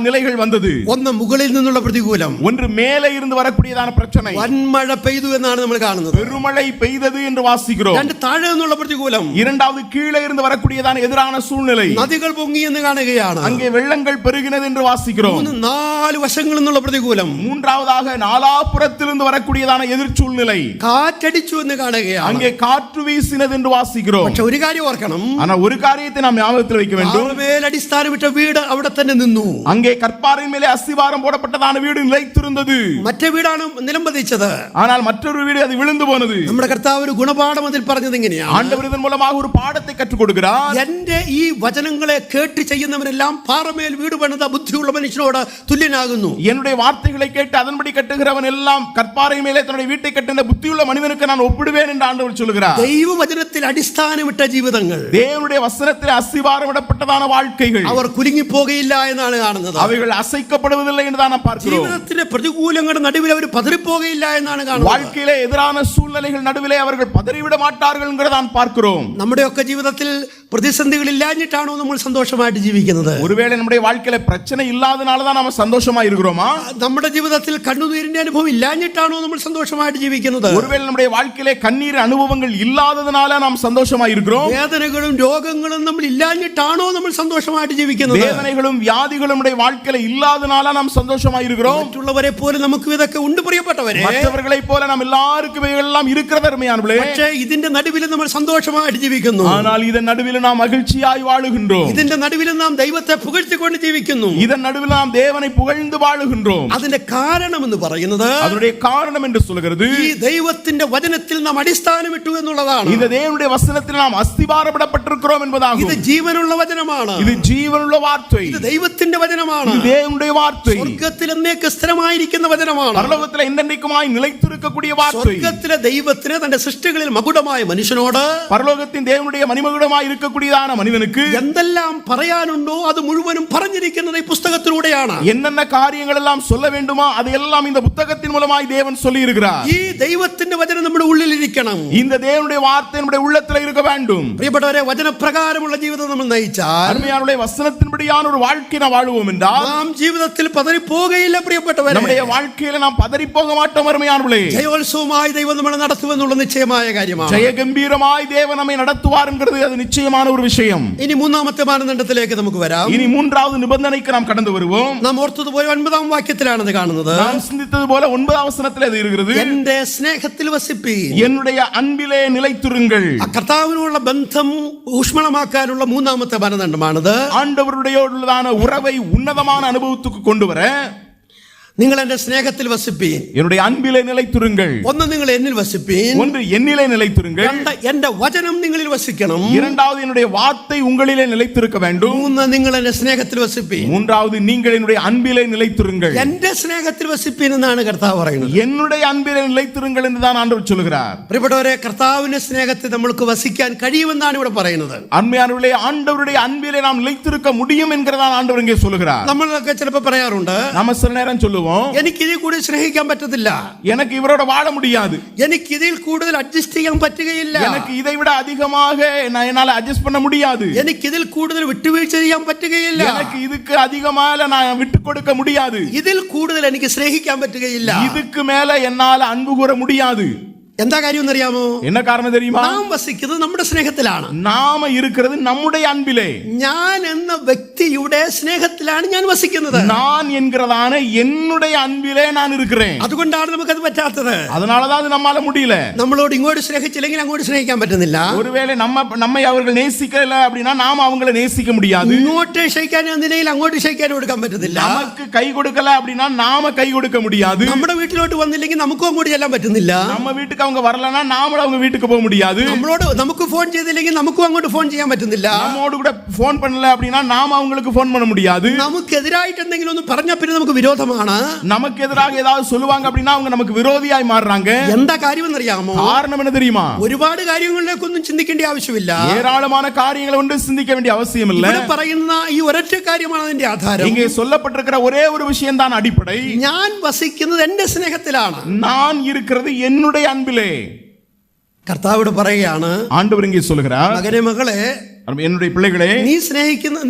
நிலைகள் வந்தது. ഒന്ന് മുകളിൽ നിന്നുള്ള പ്രതികൂലം, ஒன்று மேலே இருந்து வரக்கூடியதான பிரச்சனை, വൻമഴ പെയ്തു എന്നാണ് നമ്മൾ കാണുന്നത്. பெருமழை பெய்தது என்று வாசிக்கிறோம். 2 താഴെ നിന്നുള്ള പ്രതികൂലം, இரண்டாவது கீழே இருந்து வரக்கூடியதான எதிரான சூழ்நிலை, നദികൾ പൊങ്ങി എന്ന് കാണുകയാണ്. அங்கே வெள்ளங்கள் பெருகினது என்று வாசிக்கிறோம். 4 വശങ്ങളിൽ നിന്നുള്ള പ്രതികൂലം, மூன்றாவதாக நாலாபுறத்திலிருந்து வரக்கூடியதான எதிர் சூழ்நிலை, കാറ്റടിച്ചു എന്ന് കാണുകയാണ്. அங்கே காற்று வீசினது என்று வாசிக்கிறோம். പക്ഷെ ഒരു കാര്യം ഓർക്കണം, ஆனா ஒரு காரியத்தை நாம் ஞாபகத்தில் வைக்க வேண்டும். പാറമേൽ അടിസ്ഥാനമിട്ട വീട് അവിടെ തന്നെ നിന്നു. அங்கே கற்பாறையின் மேலே அஸ்திவாரம் போடப்பட்டதான வீடு நிலைத்திருந்தது. മറ്റേ വീടാണ് നിലം പതിച്ചത്. ஆனால் மற்றொரு வீடு அது விழுந்து போனது. നമ്മുടെ കർത്താവ് ഒരു ഗുണപാഠം അതിൽ പറഞ്ഞത് എങ്ങനെയാണ്? ஆண்டவர் இதன் மூலமாக ஒரு பாடத்தை கற்றுக் கொடுக்கிறார். എന്റെ ഈ വചനങ്ങളെ കേട്ട് ചെയ്യുന്നവരെല്ലാം പാറമേൽ വീട് പണിത ബുദ്ധിയുള്ള മനുഷ്യനോട് തുല്യനാകുന്നു. என்னுடைய வார்த்தைகளை கேட்டு அதன்படி கட்டுகிறவன் எல்லாம் கற்பாறை மேலே தன்னுடைய வீட்டை கட்டுகிற புத்தியுள்ள மனிதனுக்கு நான் ஒப்பிடுவேன் என்று ஆண்டவர் சொல்கிறார். ദൈവവചനത്തിൽ അടിസ്ഥാനമിട്ട ജീവിതങ്ങൾ, தேவனுடைய வசனத்தில் அஸ்திவாரமிடப்பட்டதான வாழ்க்கைகள், അവർ കുലുങ്ങിപ്പോകയില്ല എന്നാണ് കാണുന്നത്. அவைகள் அசைக்கப்படுவதில்லை என்று தான் பார்க்கிறோம். ജീവിതത്തിന്റെ പ്രതികൂലങ്ങളുടെ നടുവിൽ അവർ പതറിപ്പോകയില്ല എന്നാണ് കാണുന്നത്. வாழ்க்கையிலே எதிரான சூழ்நிலைகள் நடுவிலே அவர்கள் பதறிவிட மாட்டார்கள் என்கிறதான் பார்க்கிறோம். നമ്മുടെയൊക്കെ ജീവിതത്തിൽ പ്രതിസന്ധികൾ ഇല്ലാഞ്ഞിട്ടാണോ നമ്മൾ സന്തോഷമായിട്ട് ജീവിക്കുന്നത്? ஒருவேளை நம்முடைய வாழ்க்கையில பிரச்சனை இல்லாதனால தான் நாம சந்தோஷமா இருக்கிறோமா? നമ്മുടെ ജീവിതത്തിൽ കണ്ണുനീരിന്റെ അനുഭവം ഇല്ലാഞ്ഞിട്ടാണോ നമ്മൾ സന്തോഷമായിട്ട് ജീവിക്കുന്നത്? ஒருவேளை நம்முடைய வாழ்க்கையிலே கண்ணீர் அனுபவங்கள் இல்லாததனால நாம் சந்தோஷமா இருக்கிறோம். വേദനകളും രോഗങ്ങളും നമ്മൾ ഇല്ലാഞ്ഞിട്ടാണോ നമ്മൾ സന്തോഷമായിട്ട് ജീവിക്കുന്നത്? வேதனைகளும் வியாதிகளும் நம்முடைய வாழ்க்கையில இல்லாதனால நாம் சந்தோஷமா இருக்கிறோம். മറ്റുള്ളവരെ പോലെ നമുക്ക് ഇതൊക്കെ ഉണ്ട് പ്രിയപ്പെട്ടവരെ. மற்றவர்களை போல நாம் எல்லாருக்கும் இவைகளெல்லாம் இருக்கிறது அருமையானவர்களே. പക്ഷേ ഇതിന്റെ നടുവിൽ നമ്മൾ സന്തോഷമായിട്ട് ജീവിക്കുന്നു. ஆனால் இதன் நடுவில் நாம் மகிழ்ச்சியாய் வாழுகின்றோம். ഇതിന്റെ നടുവിൽ നാം ദൈവത്തെ പുകഴ്ത്തിക്കൊണ്ട് ജീവിക്കുന്നു. இதன் நடுவில் நாம் தேவனை புகழ்ந்து வாழுகின்றோம். അതിന്റെ കാരണം എന്ന് പറയുന്നത്, அதனுடைய காரணம் என்று சொல்கிறது, ഈ ദൈവത്തിന്റെ വചനത്തിൽ നാം അടിസ്ഥാനമിട്ടു എന്നുള്ളതാണ്. இந்த தேவனுடைய வசனத்தில் நாம் அஸ்திபாரப்பட்டிருக்கிறோம் என்பதாகும். ഇത് ജീവനുള്ള വചനമാണ്. இது ஜீவனுள்ள வார்த்தை. ഇത് ദൈവത്തിന്റെ വചനമാണ്. இது தேவனுடைய வார்த்தை. സ്വർഗ്ഗത്തിൽ എന്നേക്ക് സ്ഥിരമായിരിക്കുന്ന വചനമാണ്. பரலோகத்தில் என்றென்றைக்குமாய் நிலைத்திருக்கக்கூடிய வார்த்தை. സ്വർഗ്ഗത്തിലെ ദൈവത്തിന് തന്റെ സൃഷ്ടികളിൽ മകുടമായ മനുഷ്യനോട്, பரலோகத்தின் தேவனுடைய மணிமகுடமாய் இருக்கக்கூடியதான மனிதனுக்கு എന്തെല്ലാം പറയാനുണ്ടോ അത് മുഴുവനും പറഞ്ഞിരിക്കുന്നത് ഈ പുസ്തകത്തിലൂടെയാണ്. என்னென்ன காரியங்கள் எல்லாம் சொல்ல வேண்டுமா அதையெல்லாம் இந்த புத்தகத்தின் மூலமாய் தேவன் சொல்லி இருக்கிறார். ഈ ദൈവത്തിന്റെ വചനം നമ്മുടെ ഉള്ളിലിരിക്കണം. இந்த தேவனுடைய வார்த்தை நம்முடைய உள்ளத்தில் இருக்க வேண்டும். പ്രിയപ്പെട്ടവരെ, വചനപ്രകാരമുള്ള ജീവിതം നമ്മൾ നയിച്ചാൽ, அருமையானவர்களே, வசனத்தின்படியான ஒரு வாழ்க்கை நாம் வாழுவோம் என்றால் നാം ജീവിതത്തിൽ പതറിപ്പോകയില്ല. പ്രിയപ്പെട്ടവരെ, நம்முடைய வாழ்க்கையில நாம் பதறி போக மாட்டோம். அருமையானவர்களே, ജയോത്സവമായി ദൈവം നമ്മളെ നടത്തുമെന്നുള്ള നിശ്ചയമായ കാര്യമാണ്. ஜெய கம்பீரமாய் தேவன் நம்மை நடத்துவார் என்கிறது அது நிச்சயமான ஒரு விஷயம். ഇനി മൂന്നാമത്തെ മാനദണ്ഡത്തിലേക്ക് നമുക്ക് വരാം. இனி மூன்றாவது நிபந்தனைக்கு நாம் கடந்து வருவோம். നാം ഓർത്തതുപോലെ 9-ാം വാക്യത്തിലാണത് കാണുന്നത്. நாம் சிந்தித்தது போல 9வது வசனத்தில் அது இருக்கிறது. എന്റെ സ്നേഹത്തിൽ വസിപ്പീൻ, என்னுடைய அன்பிலே நிலைத்திருங்கள். ആ കർത്താവിനോടുള്ള ബന്ധം ഊഷ്മളമാക്കാനുള്ള മൂന്നാമത്തെ മാനദണ്ഡമാണിത്. ஆண்டவருடையோடுള്ളதான உறவை உன்னதமான அனுபவத்துக்கு கொண்டு வர നിങ്ങൾ എന്റെ സ്നേഹത്തിൽ വസിപ്പീൻ. என்னுடைய அன்பிலே நிலைத்திருங்கள். ഒന്ന്, നിങ്ങൾ എന്നിൽ വസിപ്പീൻ. ஒன்று, என்னிலே நிலைத்திருங்கள். രണ്ട്, എന്റെ വചനം നിങ്ങളിൽ വസിക്കണം. இரண்டாவது, என்னுடைய வார்த்தை உங்களிலே நிலைத்திருக்க வேண்டும். മൂന്ന്, നിങ്ങൾ എന്റെ സ്നേഹത്തിൽ വസിപ്പീൻ. மூன்றாவது, நீங்கள் என்னுடைய அன்பிலே நிலைத்திருங்கள். എന്റെ സ്നേഹത്തിൽ വസിപ്പീൻ എന്നാണ് കർത്താവ് പറയുന്നത്. என்னுடைய அன்பிலே நிலைத்திருங்கள் என்றுதான் ஆண்டவர் சொல்கிறார். പ്രിയപ്പെട്ടവരെ, കർത്താവിന്റെ സ്നേഹത്തിൽ നമ്മൾക്ക് വസിക്കാൻ കഴിയുമെന്നാണ് ഇവിടെ പറയുന്നത്. அன்மையானவர்களே, ஆண்டவருடைய அன்பிலே நாம் நிலைத்திருக்க முடியும் என்கிறதான் ஆண்டவர் இங்கே சொல்கிறார். നമ്മളൊക്കെ ചിലപ്പോൾ പറയാറുണ്ട്, நம்ம சில நேரம் சொல்லுவோம், എനിക്ക് ഇതിൽ കൂടുതൽ സ്നേഹിക്കാൻ പറ്റത്തില്ല, எனக்கு இவரோட வாழ முடியாது, എനിക്ക് ഇതിൽ കൂടുതൽ അഡ്ജസ്റ്റ് ചെയ്യാൻ പറ്റുകയില്ല, எனக்கு இதை விட அதிகமாக என்னால அட்ஜஸ்ட் பண்ண முடியாது, എനിക്ക് ഇതിൽ കൂടുതൽ വിട്ടുവീഴ്ച ചെയ്യാൻ പറ്റുകയില്ല, எனக்கு இதுக்கு அதிகமாக நான் விட்டு கொடுக்க முடியாது, ഇതിൽ കൂടുതൽ എനിക്ക് സ്നേഹിക്കാൻ പറ്റുകയില്ല. இதுக்கு மேல என்னால அன்பு கூற முடியாது. എന്താ കാര്യം എന്നറിയാമോ? என்ன காரணம் தெரியுமா? നാം വസിക്കുന്നത് നമ്മുടെ സ്നേഹത്തിലാണ്. நாம இருக்கிறது நம்முடைய அன்பிலே. ഞാൻ എന്ന വ്യക്തിയുടെ സ്നേഹത്തിലാണ് ഞാൻ വസിക്കുന്നത്. நான் என்கிறதான என்னுடைய அன்பிலே நான் இருக்கிறேன். അതുകൊണ്ടാണ് നമുക്കത് പറ്റാത്തത്. அதனாலதான் அது நம்மால முடியல. നമ്മളോട് ഇങ്ങോട്ട് സ്നേഹിച്ചില്ലെങ്കിൽ അങ്ങോട്ട് സ്നേഹിക്കാൻ പറ്റുന്നില്ല. ஒருவேளை நம்மை அவர்கள் நேசிக்கல அப்படின்னா நாம அவங்களை நேசிக்க முடியாது. ഇങ്ങോട്ട് ക്ഷയിക്കാൻ നിലയിൽ അങ്ങോട്ട് ക്ഷയിക്കാൻ കൊടുക്കാൻ പറ്റുന്നില്ല. நமக்கு கை கொடுக்கல அப்படின்னா நாம கை கொடுக்க முடியாது. നമ്മുടെ വീട്ടിലോട്ട് വന്നില്ലെങ്കിൽ നമുക്കും അങ്ങോട്ട് ചെല്ലാൻ പറ്റുന്നില്ല. நம்ம வீட்டுக்கு அவங்க வரலனா நாமளும் அவங்க வீட்டுக்கு போக முடியாது. നമ്മളോട് നമുക്ക് ഫോൺ ചെയ്തില്ലെങ്കിൽ നമുക്കും അങ്ങോട്ട് ഫോൺ ചെയ്യാൻ പറ്റുന്നില്ല. நம்மோடு கூட ഫോൺ பண்ணல அப்படினா நாம அவங்களுக்கு ഫോன் பண்ண முடியாது. നമുക്കെതിരായിട്ട് എന്തെങ്കിലും ഒന്ന് പറഞ്ഞാൽ പിന്നെ നമുക്ക് വിരോധമാണ്. நமக்கு எதிராக ஏதாவது சொல்லுவாங்க அப்படினா அவங்க நமக்கு விரோதியாய் மாறுறாங்க. എന്താ കാര്യമെന്ന് അറിയാമോ? காரணம் என்ன தெரியுமா? ഒരുപാട് കാര്യങ്ങളിലേക്കൊന്നും ചിന്തിക്കേണ്ട ആവശ്യമില്ല. ஏராளமான காரியங்களை ஒன்று சிந்திக்க வேண்டிய அவசியம் இல்லை. ഇവിടെ പറയുന്ന ഈ ഒരൊറ്റ കാര്യമാണ് അതിന്റെ ആധാരം. இங்கே சொல்லப்பட்டிருக்கிற ஒரே ஒரு விஷயம் தான் அடிப்படை. ഞാൻ വസിക്കുന്നത് എന്റെ സ്നേഹത്തിലാണ്. நான் இருக்கிறது என்னுடைய அன்பிலே. കർത്താവോട് പറയുകയാണ്, ஆண்டவர் இங்கே சொல்கிறார், മകനെ മകളെ, என்னுடைய பிள்ளைகளே,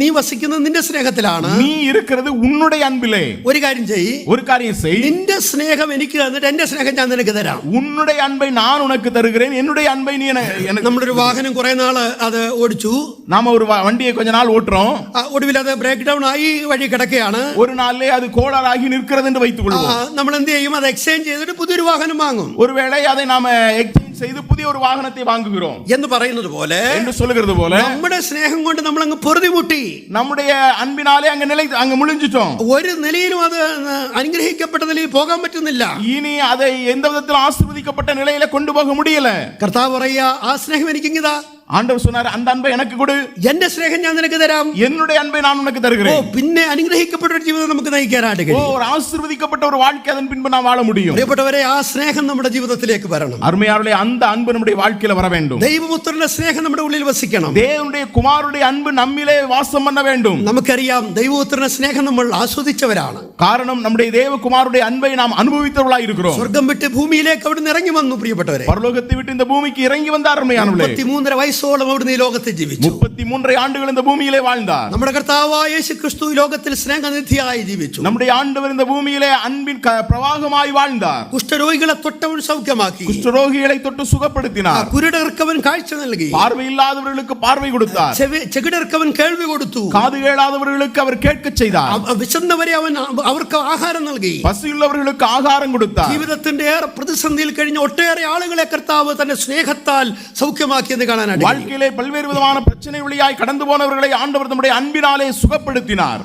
നീ വസിക്കുന്നത് നിന്റെ സ്നേഹത്തിലാണ്. நீ இருக்கிறது உன்னுடைய அன்பிலே. ഒരു കാര്യം ചെയ്യ്, ஒரு காரியம் செய். നിന്റെ സ്നേഹം എനിക്ക് തന്നിട്ട് എന്റെ സ്നേഹം ഞാൻ നിനക്ക് തരാം. உன்னுடைய அன்பை நான் உனக்கு தருகிறேன், என்னுடைய அன்பை நீ எனக்கு. നമ്മുടെ ഒരു വാഹനം കുറെ നാള് അത് ഓടിച്ചു. நாம ஒரு வண்டியை கொஞ்ச நாள் ஓட்டுறோம். ഒടുവിൽ അത് ബ്രേക്ക് ഡൗൺ ആയി വഴി കിടക്കുകയാണ്. ஒரு நாள்லே அது கோளாறாகி நிற்கிறது என்று வைத்துக் கொள்வோம். നമ്മൾ എന്ത് ചെയ്യും? അത് എക്സ്ചേഞ്ച് ചെയ്തിട്ട് പുതിയൊരു വാഹനം വാങ്ങും. ஒருவேளை அதை நாம எக்ஸ்சேஞ்ச் செய்து புதிய ஒரு வாகனத்தை வாங்குகிறோம் എന്ന് പറയുന്നത് പോലെ, என்று சொல்லுகிறது போல, നമ്മുടെ സ്നേഹം കൊണ്ട് നമ്മൾ അങ്ങ് പൊറുതിമുട്ടി. நம்முடைய അൻപിனாலே அங்க முழிஞ்சிட்டோம். ഒരു നിലയിലും അത് അനുഗ്രഹിക്കപ്പെട്ട നിലയിൽ പോകാൻ പറ്റുന്നില്ല. இனி அதை எந்த விதத்திலும் ஆசீர்வதிக்கப்பட்ட நிலையில கொண்டு போக முடியல. കർത്താവ് പറയുക, ആ സ്നേഹം എനിക്കിങ്ങിതാ. ஆண்டவர் சொன்னார், அந்த அன்பை எனக்கு கொடு, എന്റെ സ്നേഹം ഞാൻ നിനക്ക് തരാം. என்னுடைய அன்பை நான் உனக்கு தருகிறேன். പിന്നെ അനുഗ്രഹിക്കപ്പെട്ട ഒരു ജീവിതം നമുക്ക് നയിക്കാനായിട്ട് കഴിയും. ஒரு ஆசீர்வதிக்கப்பட்ட ஒரு வாழ்க்கை அதன் பின்பு நாம் வாழ முடியும். പ്രിയപ്പെട്ടവരെ, ആ സ്നേഹം നമ്മുടെ ജീവിതത്തിലേക്ക് വരണം. அருமையானவர்களே, அந்த அன்பு நம்முடைய வாழ்க்கையில வர வேண்டும். ദൈവപുത്രന്റെ സ്നേഹം നമ്മുടെ ഉള്ളിൽ വസിക്കണം. தேவனுடைய குமாரனுடைய அன்பு நம்மிலே வாசம் பண்ண வேண்டும். നമുക്കറിയാം, ദൈവപുത്രന്റെ സ്നേഹം നമ്മൾ ആസ്വദിച്ചവരാണ്. காரணம், நம்முடைய தேவகுமாரனுடைய அன்பை நாம் அனுபவித்தவர்களாய் இருக்கிறோம். സ്വർഗം വിട്ട് ഭൂമിയിലേക്ക് അവിടുന്ന് ഇറങ്ങി വന്നു. പ്രിയപ്പെട്ടവരെ, பரலோகத்தை விட்டு இந்த பூமிக்கு இறங்கி வந்த அருமையானவர்களே, 33 വയസ്സോളം അവിടുന്ന് ഈ ലോകത്തിൽ ജീവിച്ചു. 33 ആണ്ടുകൾ இந்த பூமியிலே வாழ்ந்தார். നമ്മുടെ കർത്താവായ യേശുക്രിസ്തു ഈ ലോകത്തിൽ സ്നേഹനിധിയായി ജീവിച്ചു. நம்முடைய ஆண்டவர் இந்த பூமியிலே அன்பின் பிரவாகமாய் வாழ்ந்தார். കുഷ്ഠരോഗികളെ തൊട്ടവൻ സൗഖ്യമാക്കി. குஷ்டரோகிகளை தொட்டு சுகப்படுத்தினார். കുരുടർക്കവൻ കാഴ്ച നൽകി. பார்வை இல்லாதவர்களுக்கு பார்வை கொடுத்தார். ചെകിടർക്കവൻ കേൾവി കൊടുത്തു. காது கேளாதவர்களுக்கு அவர் கேட்கச் செய்தார். വിശന്നവരെ അവൻ അവർക്ക് ആഹാരം നൽകി. பசியுள்ளவர்களுக்கு ஆகாரம் கொடுத்தார். ജീവിതത്തിന്റെ ഏറെ പ്രതിസന്ധിയിൽ കഴിഞ്ഞ ഒട്ടേറെ ആളുകളെ കർത്താവ് തന്റെ സ്നേഹത്താൽ സൗഖ്യമാക്കിയെന്ന് കാണാനായിട്ട്. வாழ்க்கையிலே பல்வேறு விதமான பிரச்சனை வழியாய் கடந்து போனவர்களை ஆண்டவர் நம்முடைய அன்பினாலே சுகப்படுத்தினார்.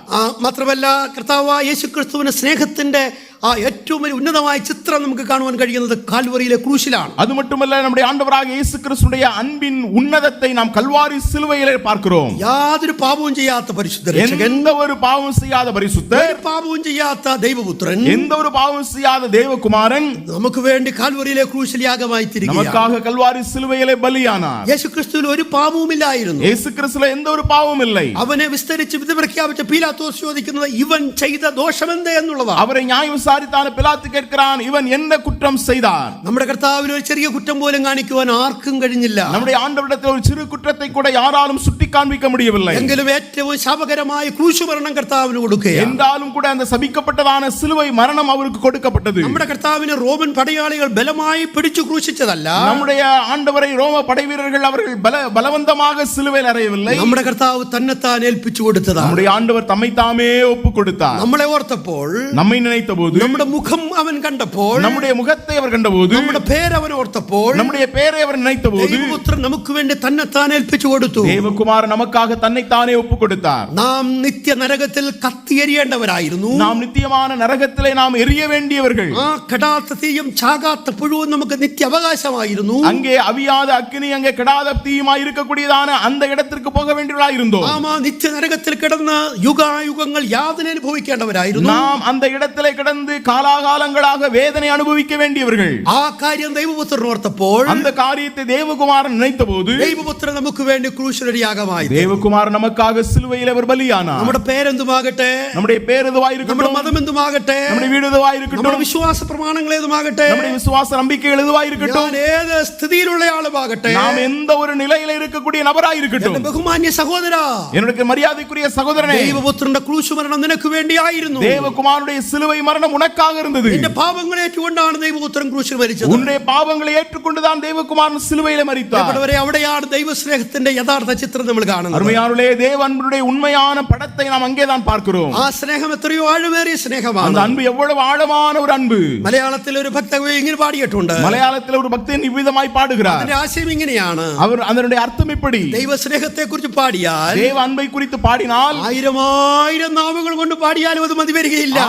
മാത്രമല്ല, കർത്താവ് യേശുക്രിസ്തുവിന്റെ സ്നേഹത്തിന്റെ ആ ഏറ്റവും വലിയ ഉന്നതമായ ചിത്രം നമുക്ക് കാണുവാൻ കഴിയുന്നത് കാൽവറിയിലെ ക്രൂശിലാണ്. அது மட்டுமல்ல, நம்முடைய ஆண்டவராக இயேசு கிறிஸ்துடைய அன்பின் உன்னதத்தை நாம் கல்வாரி சிலுவையிலே பார்க்கிறோம். യാതൊരു പാപവും ചെയ്യാത്ത പരിശുദ്ധ രക്ഷകൻ, எந்த ஒரு பாவம் செய்யாத பரிசுத்தர், ഒരു പാപവും ചെയ്യാത്ത ദൈവപുത്രൻ, எந்த ஒரு பாவம் செய்யாத தேவகுமாரன் നമുക്ക് വേണ്ടി കാൽവറിയിലെ ക്രൂശിൽ യാഗമായി തീരുകയാണ്. நமக்காக கல்வாரி சிலுவையிலே பலியானார். യേശുക്രിസ്തുവിൽ ഒരു പാപവുമില്ലായിരുന്നു. இயேசு கிறிஸ்துவிலே எந்த ஒரு பாவமும் இல்லை. അവനെ വിസ്തരിച്ച് വിധി പ്രഖ്യാപിച്ച പീലാത്തോസ് ചോദിക്കുന്നത് ഇവൻ ചെയ്ത ദോഷമെന്ത് എന്നുള്ളതാണ്. அவரை நியாயம் விசாரித்தான பிலாத்து கேட்கிறான், இவன் என்ன குற்றம் செய்தார்? നമ്മുടെ കർത്താവിന് ഒരു ചെറിയ കുറ്റം പോലും കാണിക്കുവാൻ ആർക്കും കഴിഞ്ഞില്ല. நம்முடைய ஆண்டவரிடத்தில் ஒரு சிறு குற்றத்தை கூட யாராலும் சுட்டி காண்பிக்க முடியவில்லை. എങ്കിലും ഏറ്റവും ശാപകരമായ ക്രൂശുമരണം കർത്താവിന് കൊടുക്കുകയാണ്. என்றாலும் கூட அந்த சபிக்கப்பட்டதான சிலுவை மரணம் அவருக்கு கொடுக்கப்பட்டது. നമ്മുടെ കർത്താവിനെ റോമൻ പടയാളികൾ ബലമായി പിടിച്ചു ക്രൂശിച്ചതല്ല. நம்முடைய ஆண்டவரை ரோம படைவீரர்கள் அவர்கள் பலவந்தமாக சிலுவையில் அறையவில்லை. നമ്മുടെ കർത്താവ് തന്നെത്താൻ ഏൽപ്പിച്ചു കൊടുത്തതാണ്. நம்முடைய ஆண்டவர் தம்மை தாமே ஒப்பு கொடுத்தார். നമ്മളെ ഓർത്തപ്പോൾ, நம்மை நினைத்தபோது, നമ്മുടെ മുഖം അവൻ കണ്ടപ്പോൾ, நம்முடைய മുഖத்தை அவர் കണ്ടபோது, നമ്മുടെ പേര് അവൻ ഓർത്തപ്പോൾ, நம்முடைய பெயரை அவர் நினைத்தபோது, ദൈവപുത്രൻ നമുക്ക് വേണ്ടി തന്നെത്താൻ ഏൽപ്പിച്ചു കൊടുത്തു. தேவகுமாரன் நமக்காக தன்னைத்தானே ஒப்பு கொடுத்தார். നാം നിത്യ നരകത്തിൽ കത്തിയെരിയേണ്ടവരായിരുന്നു. நாம் நித்தியமான நரகத்திலே நாம் எரிய வேண்டியவர்கள். ആ കെടാത്ത തീയും ചാകാത്ത പുഴുവും നമുക്ക് നിത്യ അവകാശമായിരുന്നു. அங்கே அவியாத அக்கினி, அங்கே கெடாத தீயுமாய் இருக்கக்கூடியதான அந்த இடத்திற்கு போக வேண்டியவர்களாயிருந்தோம். നാം ആ നിത്യ നരകത്തിൽ കിടന്ന് യുഗായുഗങ്ങൾ യാതന അനുഭവിക്കേണ്ടവരായിരുന്നു. நாம் அந்த இடத்திலே கிடந்து காலாகாலங்களாக வேதனை அனுபவிக்க வேண்டியவர்கள். ആ കാര്യം ദൈവപുത്രൻ ഓർത്തപ്പോൾ, அந்த காரியத்தை தேவகுமாரன் நினைத்தபோது, ദൈവപുത്രൻ നമുക്ക് വേണ്ടി ക്രൂശിലൊരു യാഗമായി. தேவகுமாரன் நமக்காக சிலுவையில் அவர் பலியானார். നമ്മുടെ പേരെന്തുമാകട്ടെ, நம்முடைய பேர் எதுவாய் നമ്മുടെ இருக்கட்டும், മതം എന്തുമാകട്ടെ, நம்முடைய வீடு எதுவாய் இருக்கட்டும், നമ്മുടെ വിശ്വാസ പ്രമാണങ്ങൾ ഏതുമാകട്ടെ, நம்முடைய விசுவாச நம்பிக்கைகள் எதுவாய் இருக்கட்டும், ഞാൻ ഏത് സ്ഥിതിയിലുള്ള ആളുമാകട്ടെ, நாம் எந்த ஒரு நிலையில இருக்கக்கூடிய நபராய் இருக்கட்டும், എന്റെ ബഹുമാന്യ സഹോദരാ, என்னுடைய மரியாதைக்குரிய சகோதரனே, ദൈവപുത്രന്റെ ക്രൂശുമരണം നിനക്ക് വേണ്ടിയായിരുന്നു. தேவகுமாரனுடைய சிலுவை மரணம் உனக்காக இருந்தது. നിന്റെ പാപങ്ങളെ ഏറ്റുകൊണ്ടാണ് ദൈവപുത്രൻ ക്രൂശിൽ മരിച്ചത്. உன்னுடைய பாவங்களை ஏற்றுக்கொண்டுதான் தேவகுமாரன் சிலுவையிலே மரித்தார். അവിടെയാണ് ദൈവസ്നേഹത്തിന്റെ യഥാർത്ഥ ചിത്രം നമ്മൾ കാണുന്നത്. அருமையானவர்களே, தேவ அன்பினுடைய உண்மையான படத்தை நாம் அங்கேதான் பார்க்கிறோம். ആ സ്നേഹം എത്രയോ ആഴമേറിയ സ്നേഹമാണ്. அந்த அன்பு எவ்வளவு ஆழமான ஒரு அன்பு. മലയാളത്തിൽ ഒരു ഭക്തകവി ഇങ്ങനെ പാടിയിട്ടുണ്ട്. மலையாளத்தில் ஒரு பக்தன் இவ்விதமாய் பாடுகிறார். അതിന്റെ ആശയം ഇങ്ങനെയാണ്. அவர் அதனுடைய அர்த்தம் இப்படி: ദൈവസ്നേഹത്തെ കുറിച്ച് പാടിയാൽ, தேவ அன்பை குறித்து பாடினால், ആയിരം നാവുകൾ കൊണ്ട് പാടിയാലും അത് മതി വരികയില്ല.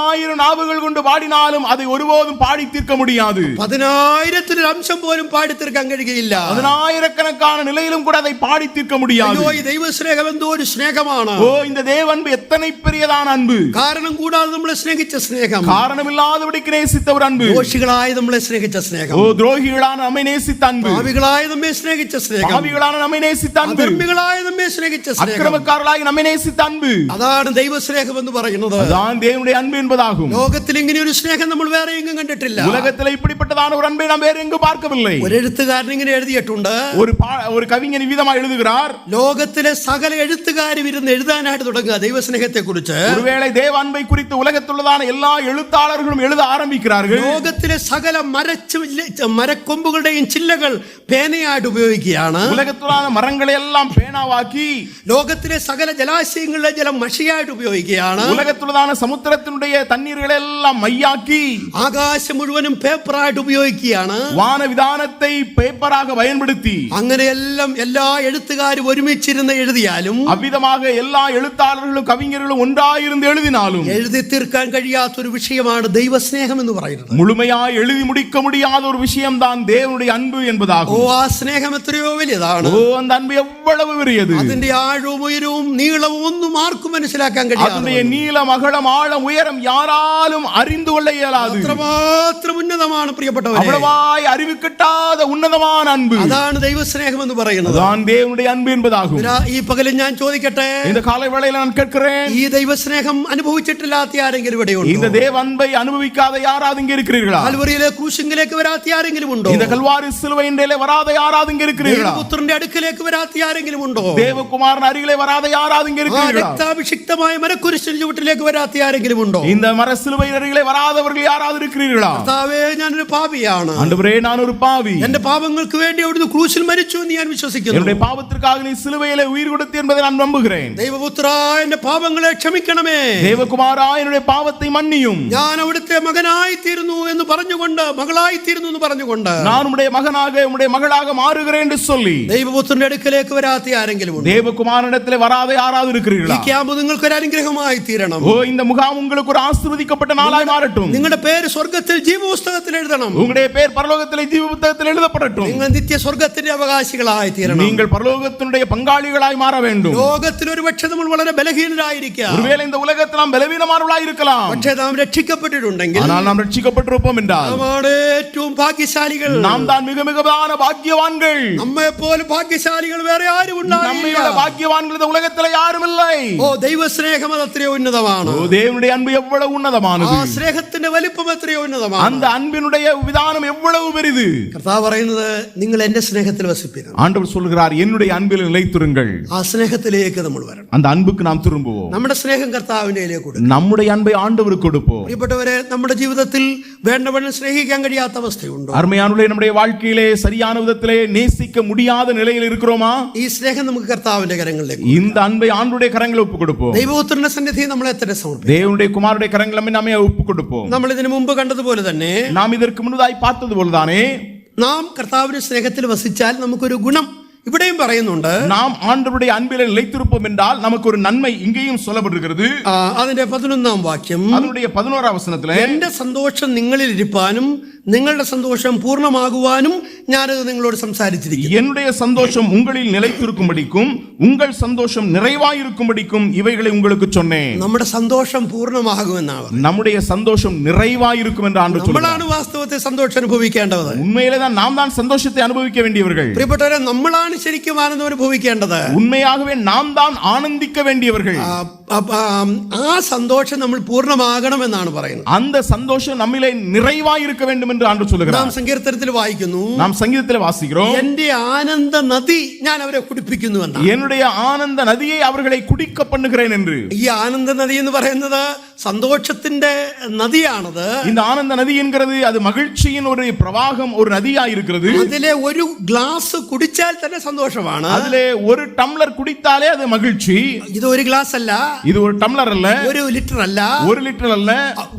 ஆயிரம் நாவுகள் கொண்டு பாடினாலும் அதை ஒருபோதும் பாடி தீர்க்க முடியாது. 10,000 അംശം പോലും പാടി തീർക്കാൻ കഴിയുകയില്ല. 10,000 நிலையிலும் கூட அதை பாடி தீர்க்க முடியாது. ഈ ദൈവസ്നേഹം എന്തോ ഒരു സ്നേഹമാണ്. ஓ, இந்த தேவ அன்பு எத்தனை பெரியதான அன்பு! കാരണം കൂടാതെ നമ്മളെ സ്നേഹിച്ച സ്നേഹം, காரணமில்லாதபடிக்கு நேசித்த ஒரு அன்பு, ദോഷികളായ നമ്മളെ സ്നേഹിച്ച സ്നേഹം, ஓ துரோகிகளான நம்மை நேசித்த அன்பு, പാപികളായ നമ്മെ സ്നേഹിച്ച സ്നേഹം, பாவிகளான நம்மை நேசித்த அன்பு, അധർമ്മികളായ നമ്മെ സ്നേഹിച്ച സ്നേഹം, அக்கிரமக்காரர்களாய் நம்மை நேசித்த அன்பு, അതാണ് ദൈവസ്നേഹം എന്ന് പറയുന്നത്. அதான் தேவனுடைய அன்பு என்பதாகும். ലോകത്തിൽ ഇങ്ങനെ ഒരു സ്നേഹം നമ്മൾ വേറെ എങ്ങും കണ്ടിട്ടില്ല. உலகத்தில் இப்படிப்பட்டதான ஒரு அன்பை நாம் வேற எங்கும் பார்க்கவில்லை. ഒരു എഴുത്തുകാരൻ ഇങ്ങനെ എഴുതിയിട്ടുണ്ട്. ஒரு கவிஞன் விதமாக எழுதுகிறார்: ലോകത്തിലെ സകല എഴുത്തുകാരും ഇരുന്ന് എഴുതാനായിട്ട് തുടങ്ങുക ദൈവസ്നേഹത്തെ കുറിച്ച്. ஒருவேளை தேவ அன்பை குறித்து உலகத்துள்ளதான எல்லா எழுத்தாளர்களும் எழுத ஆரம்பிக்கிறார்கள். ലോകത്തിലെ സകല മരക്കൊമ്പുകളുടെയും ചില്ലകൾ പേനയായിട്ട് ഉപയോഗിക്കുകയാണ്. உலகத்துள்ளான மரங்களை எல்லாம் பேனாவாக்கி, ലോകത്തിലെ സകല ജലാശയങ്ങളിലെ ജലം മഷിയായിട്ട് ഉപയോഗിക്കുകയാണ്. உலகத்துள்ளதான சமுத்திரத்தினுடைய தண்ணீர்களை எல்லாம் மையாக்கி, ആകാശം മുഴുവനും പേപ്പറായിട്ട് ഉപയോഗിക്കുകയാണ്. வான விதானத்தை பேப்பராக பயன்படுத்தி, അങ്ങനെയെല്ലാം എല്ലാ എഴുത്തുകാരും ഒരുമിച്ചിരുന്ന് എഴുതിയാലും, அவ்விதமாக எல்லா எழுத்தாளர்களும் கவிஞர்களும் ஒன்றாயிருந்து எழுதினாலும், എഴുതി തീർക്കാൻ കഴിയാത്തൊരു വിഷയമാണ് ദൈവസ്നേഹം എന്ന് പറയുന്നത്. முழுமையாய் எழுதி முடிக்க முடியாத ஒரு விஷயம்தான் தேவனுடைய அன்பு என்பதாகும். ആ സ്നേഹം എത്രയോ വലിയതാണ്. ஓ, அந்த அன்பு எவ்வளவு பெரியது! അതിന്റെ ആഴവും ഉയരവും നീളവും ഒന്നും ആർക്കും മനസ്സിലാക്കാൻ കഴിയാതെ, அதனுடைய நீளம், அகலம், ஆழம், உயரம் யாராலும் அறிந்து கொள்ள இயலாது. അത്രമാത്രം ഉന്നതമാണ് പ്രിയപ്പെട്ടവരെ. அவ்வளவாய் அறிவு കിട്ടാத ഉന്നതமான അன்பு. അതാണ് ദൈവസ്നേഹം എന്ന് പറയുന്നത്. அதான் தேவனுடைய அன்பு என்பதாகும். ഈ പകലിൽ ഞാൻ ചോദിക്കട്ടെ, இந்த காலை வேளையில நான் கேட்கிறேன், ഈ ദൈവസ്നേഹം അനുഭവിച്ചിട്ടില്ലാത്ത ആരെങ്കിലും ഇവിടെയുണ്ടോ? இந்த தேவ அன்பை அனுபவிக்காத யாராவது இங்கே இருக்கிறீர்களா? കൽവറിയിലെ ക്രൂശിലേക്ക് വരാത്ത ആരെങ്കിലും ഉണ്ടോ? இந்த கல்வாரி சிலுவையிலே வராத யாராவது இங்கே இருக்கிறீர்களா? പുത്രന്റെ അടുക്കലേക്ക് വരാത്ത ആരെങ്കിലും ഉണ്ടോ? தேவகுமாரன் அருகிலே வராத யாராவது இங்கே இருக்கிறீர்களா? രക്താഭിഷിക്തമായ മരക്കുരിശിന്റെ ചുവട്ടിലേക്ക് വരാത്ത ആരെങ്കിലും ഉണ്ടോ? இந்த மரசிலுவை அருகிலே வராதவர்கள் யாராவது இருக்கிறீர்களா? കർത്താവേ, ഞാനൊരു പാപിയാണ്. ஆண்டவரே, நான் ஒரு பாவி. എന്റെ പാപങ്ങൾക്ക് വേണ്ടി അവിടുന്ന് ക്രൂശിൽ മരിച്ചു എന്ന് ഞാൻ വിശ്വസിക്കുന്നു. என்னுடைய பாவத்திற்காக நீ சிலுவையிலே உயிர் கொடுத்து என்பதை நான் நம்புகிறேன். ദൈവപുത്ര, എന്റെ പാപങ്ങളെ ക്ഷമിക്കണമേ. தேவகுமாரா, என்னுடைய பாவத்தை மன்னியும். ഞാൻ അവിടുത്തെ മകനായി തീരുന്നു എന്ന് പറഞ്ഞുകൊണ്ട്, മകളായി തീരുന്നു എന്ന് പറഞ്ഞുകൊണ്ട്, நான் உம்முடைய மகனாக, உம்முடைய மகளாக மாறுகிறேன் என்று சொல்லி ദൈവപുത്രന്റെ അടുക്കലേക്ക് വരാത്ത ആരെങ്കിലും ഉണ്ടോ? தேவகுமாரனிடத்திலே வராத யாராவது இருக்கிறீர்களா? ഈ ക്യാമ്പ് നിങ്ങൾക്ക് ഒരു അനുഗ്രഹമായി തീരണം. ஓ, இந்த முகாம் உங்களுக்கு ஒரு ஆசீர்வதிக்கப்பட்ட நாளாய் மாறட்டும். നിങ്ങളുടെ പേര് സ്വർഗ്ഗത്തിൽ ജീവപുസ്തകത്തിൽ എഴുതണം. உங்களுடைய பேர் பரலோகத்திலே ஜீவ புத்தகத்தில் எழுதப்படட்டும். നിങ്ങൾ നിത്യ സ്വർഗ്ഗത്തിന്റെ അവകാശികളായി തീരണം. நீங்கள் பரலோகத்தினுடைய பங்காளிகளாய் மாற வேண்டும். ലോകത്തിൽ ഒരുപക്ഷെ നമ്മൾ വളരെ ബലഹീനരായിരിക്കാം. ஒருவேளை இந்த உலகத்தில் நாம் பலவீனமானவர்களாய் இருக்கலாம். പക്ഷേ നാം രക്ഷിക്കപ്പെട്ടിട്ടുണ്ടെങ്കിൽ, ஆனால் நாம் ரட்சிக்கப்பட்டிருப்போம் என்றால், നാമാണ് ഏറ്റവും ഭാഗ്യശാലികൾ. நாம் தான் மிக மிகவான பாக்கியவான்கள். നമ്മെപ്പോലെ ഭാഗ്യശാലികൾ വേറെ ആരും ഉണ്ടാവില്ല. நம்மைவிட பாக்கியவான்கள் இந்த உலகத்தில் யாரும் இல்லை. ഓ, ദൈവസ്നേഹം അത് എത്രയോ ഉന്നതമാണ്. ஓ, தேவனுடைய அன்பு எவ்வளவு உன்னதமானது! ആ സ്നേഹത്തിന്റെ വലിപ്പം എത്രയോ ഉന്നതമാണ്. அந்த அன்பினுடைய விதானம் எவ்வளவு பெரிது! കർത്താവ് പറയുന്നത്, നിങ്ങൾ എന്റെ സ്നേഹത്തിൽ വസിപ്പിക്കണം. ஆண்டவர் சொல்கிறார், என்னுடைய அன்பில் நிலைத்திருங்கள். ആ സ്നേഹത്തിലേക്ക് നമ്മൾ വരണം. அந்த அன்புக்கு நாம் திரும்புவோம். നമ്മുടെ സ്നേഹം കർത്താവിന്റെ കയ്യിലേക്ക് കൊടുക്കണം. நம்முடைய அன்பை ஆண்டவருக்கு கொடுப்போம். പ്രിയപ്പെട്ടവരെ, നമ്മുടെ ജീവിതത്തിൽ വേണ്ടവണ്ണം സ്നേഹിക്കാൻ കഴിയാത്ത അവസ്ഥയുണ്ടോ? அருமையானவர்களே, நம்முடைய வாழ்க்கையிலே சரியான விதத்திலே நேசிக்க முடியாத நிலையில் இருக்கிறோமா? ഈ സ്നേഹം നമുക്ക് കർത്താവിന്റെ കരങ്ങളിലേക്ക്, இந்த அன்பை ஆண்டுடைய கரங்களில் ஒப்புக் கொடுப்போம். ദൈവപുത്രന്റെ സന്നിധിയിൽ നമ്മളെ എത്ര സമർപ്പിക്കും. தேவனுடைய குமாரனுடைய கரங்களில் நம்மை ஒப்புக் கொடுப்போம். നമ്മൾ ഇതിനു മുമ്പ് കണ്ടതുപോലെ തന്നെ, நாம் இதற்கு முன்னதாய் பார்த்தது போலதானே, നാം കർത്താവിന്റെ സ്നേഹത്തിൽ വസിച്ചാൽ നമുക്കൊരു ഗുണം ഇവിടെയും പറയുന്നുണ്ട്. நாம் ஆண்டவருடைய அன்பிலே நிலைத்திருப்போம் என்றால் நமக்கு ஒரு நன்மை இங்கேயும் சொல்லப்பட்டிருக்கிறது. അതിന്റെ 11-ാം വാക്യം, அதனுடைய 11-ஆம் வசனத்திலே, എന്റെ സന്തോഷം നിങ്ങളിൽ ഇരിപ്പാനും നിങ്ങളുടെ സന്തോഷം പൂർണ്ണമാകുവാനും ഞാനത് നിങ്ങളോട് സംസാരിച്ചിരിക്കുന്നു. என்னுடைய சந்தோஷம் உங்களில் நிலைத்திருக்கும்படிக்கும் உங்கள் சந்தோஷம் நிறைவாயிருக்கும்படிக்கும் இவைகளை உங்களுக்கு சொன்னேன். നമ്മുടെ സന്തോഷം പൂർണ്ണമാകുമെന്നാണ്. நம்முடைய சந்தோஷம் நிறைவாயிருக்கும் என்று ஆண்டவர் சொல்கிறார். നമ്മളാണ് വാസ്തവത്തിൽ സന്തോഷം അനുഭവിക്കേണ്ടത്. உண்மையிலே தான் நாம் தான் சந்தோஷத்தை அனுபவிக்க வேண்டியவர்கள். പ്രിയപ്പെട്ടവരെ, നമ്മളാണ് ശരിക്കും ആനന്ദം അനുഭവിക്കേണ്ടത്. உண்மையாகவே நாம் தான் ஆனந்திக்க வேண்டியவர்கள். ആ സന്തോഷം നമ്മൾ പൂർണ്ണമാകണം എന്നാണ് പറയുന്നത്. அந்த சந்தோஷம் நம்மிலே நிறைவாயிருக்க வேண்டும் என்று ஆண்டவர் சொல்கிறார். നാം സങ്കീർത്തനത്തിൽ വായിക്കുന്നു, நாம் சங்கீதத்தில் வாசிக்கிறோம், എന്റെ ആനന്ദ നദി ഞാൻ അവരെ കുടിപ്പിക്കുന്നു എന്നാണ്. என்னுடைய ஆனந்த நதியை அவர்களை குடிக்க பண்ணுகிறேன் என்று. ഈ ആനന്ദ നദി എന്ന് പറയുന്നത് சந்தோஷத்தின் நதியானது. இந்த ஆனந்த நதி என்கிறது அது மகிழ்ச்சியின் ஒரு பிரவாகம், ஒரு நதியா இருக்கிறது. அதிலே ஒரு கிளாஸ் குடிச்சால் തന്നെ சந்தோஷമാണ്. அதிலே ஒரு டம்ளர் குடித்தாலே அது மகிழ்ச்சி. இது ஒரு கிளாஸ் அல்ல, இது ஒரு டம்ளர் அல்ல, ஒரு லிட்டர் அல்ல, ஒரு லிட்டர் அல்ல,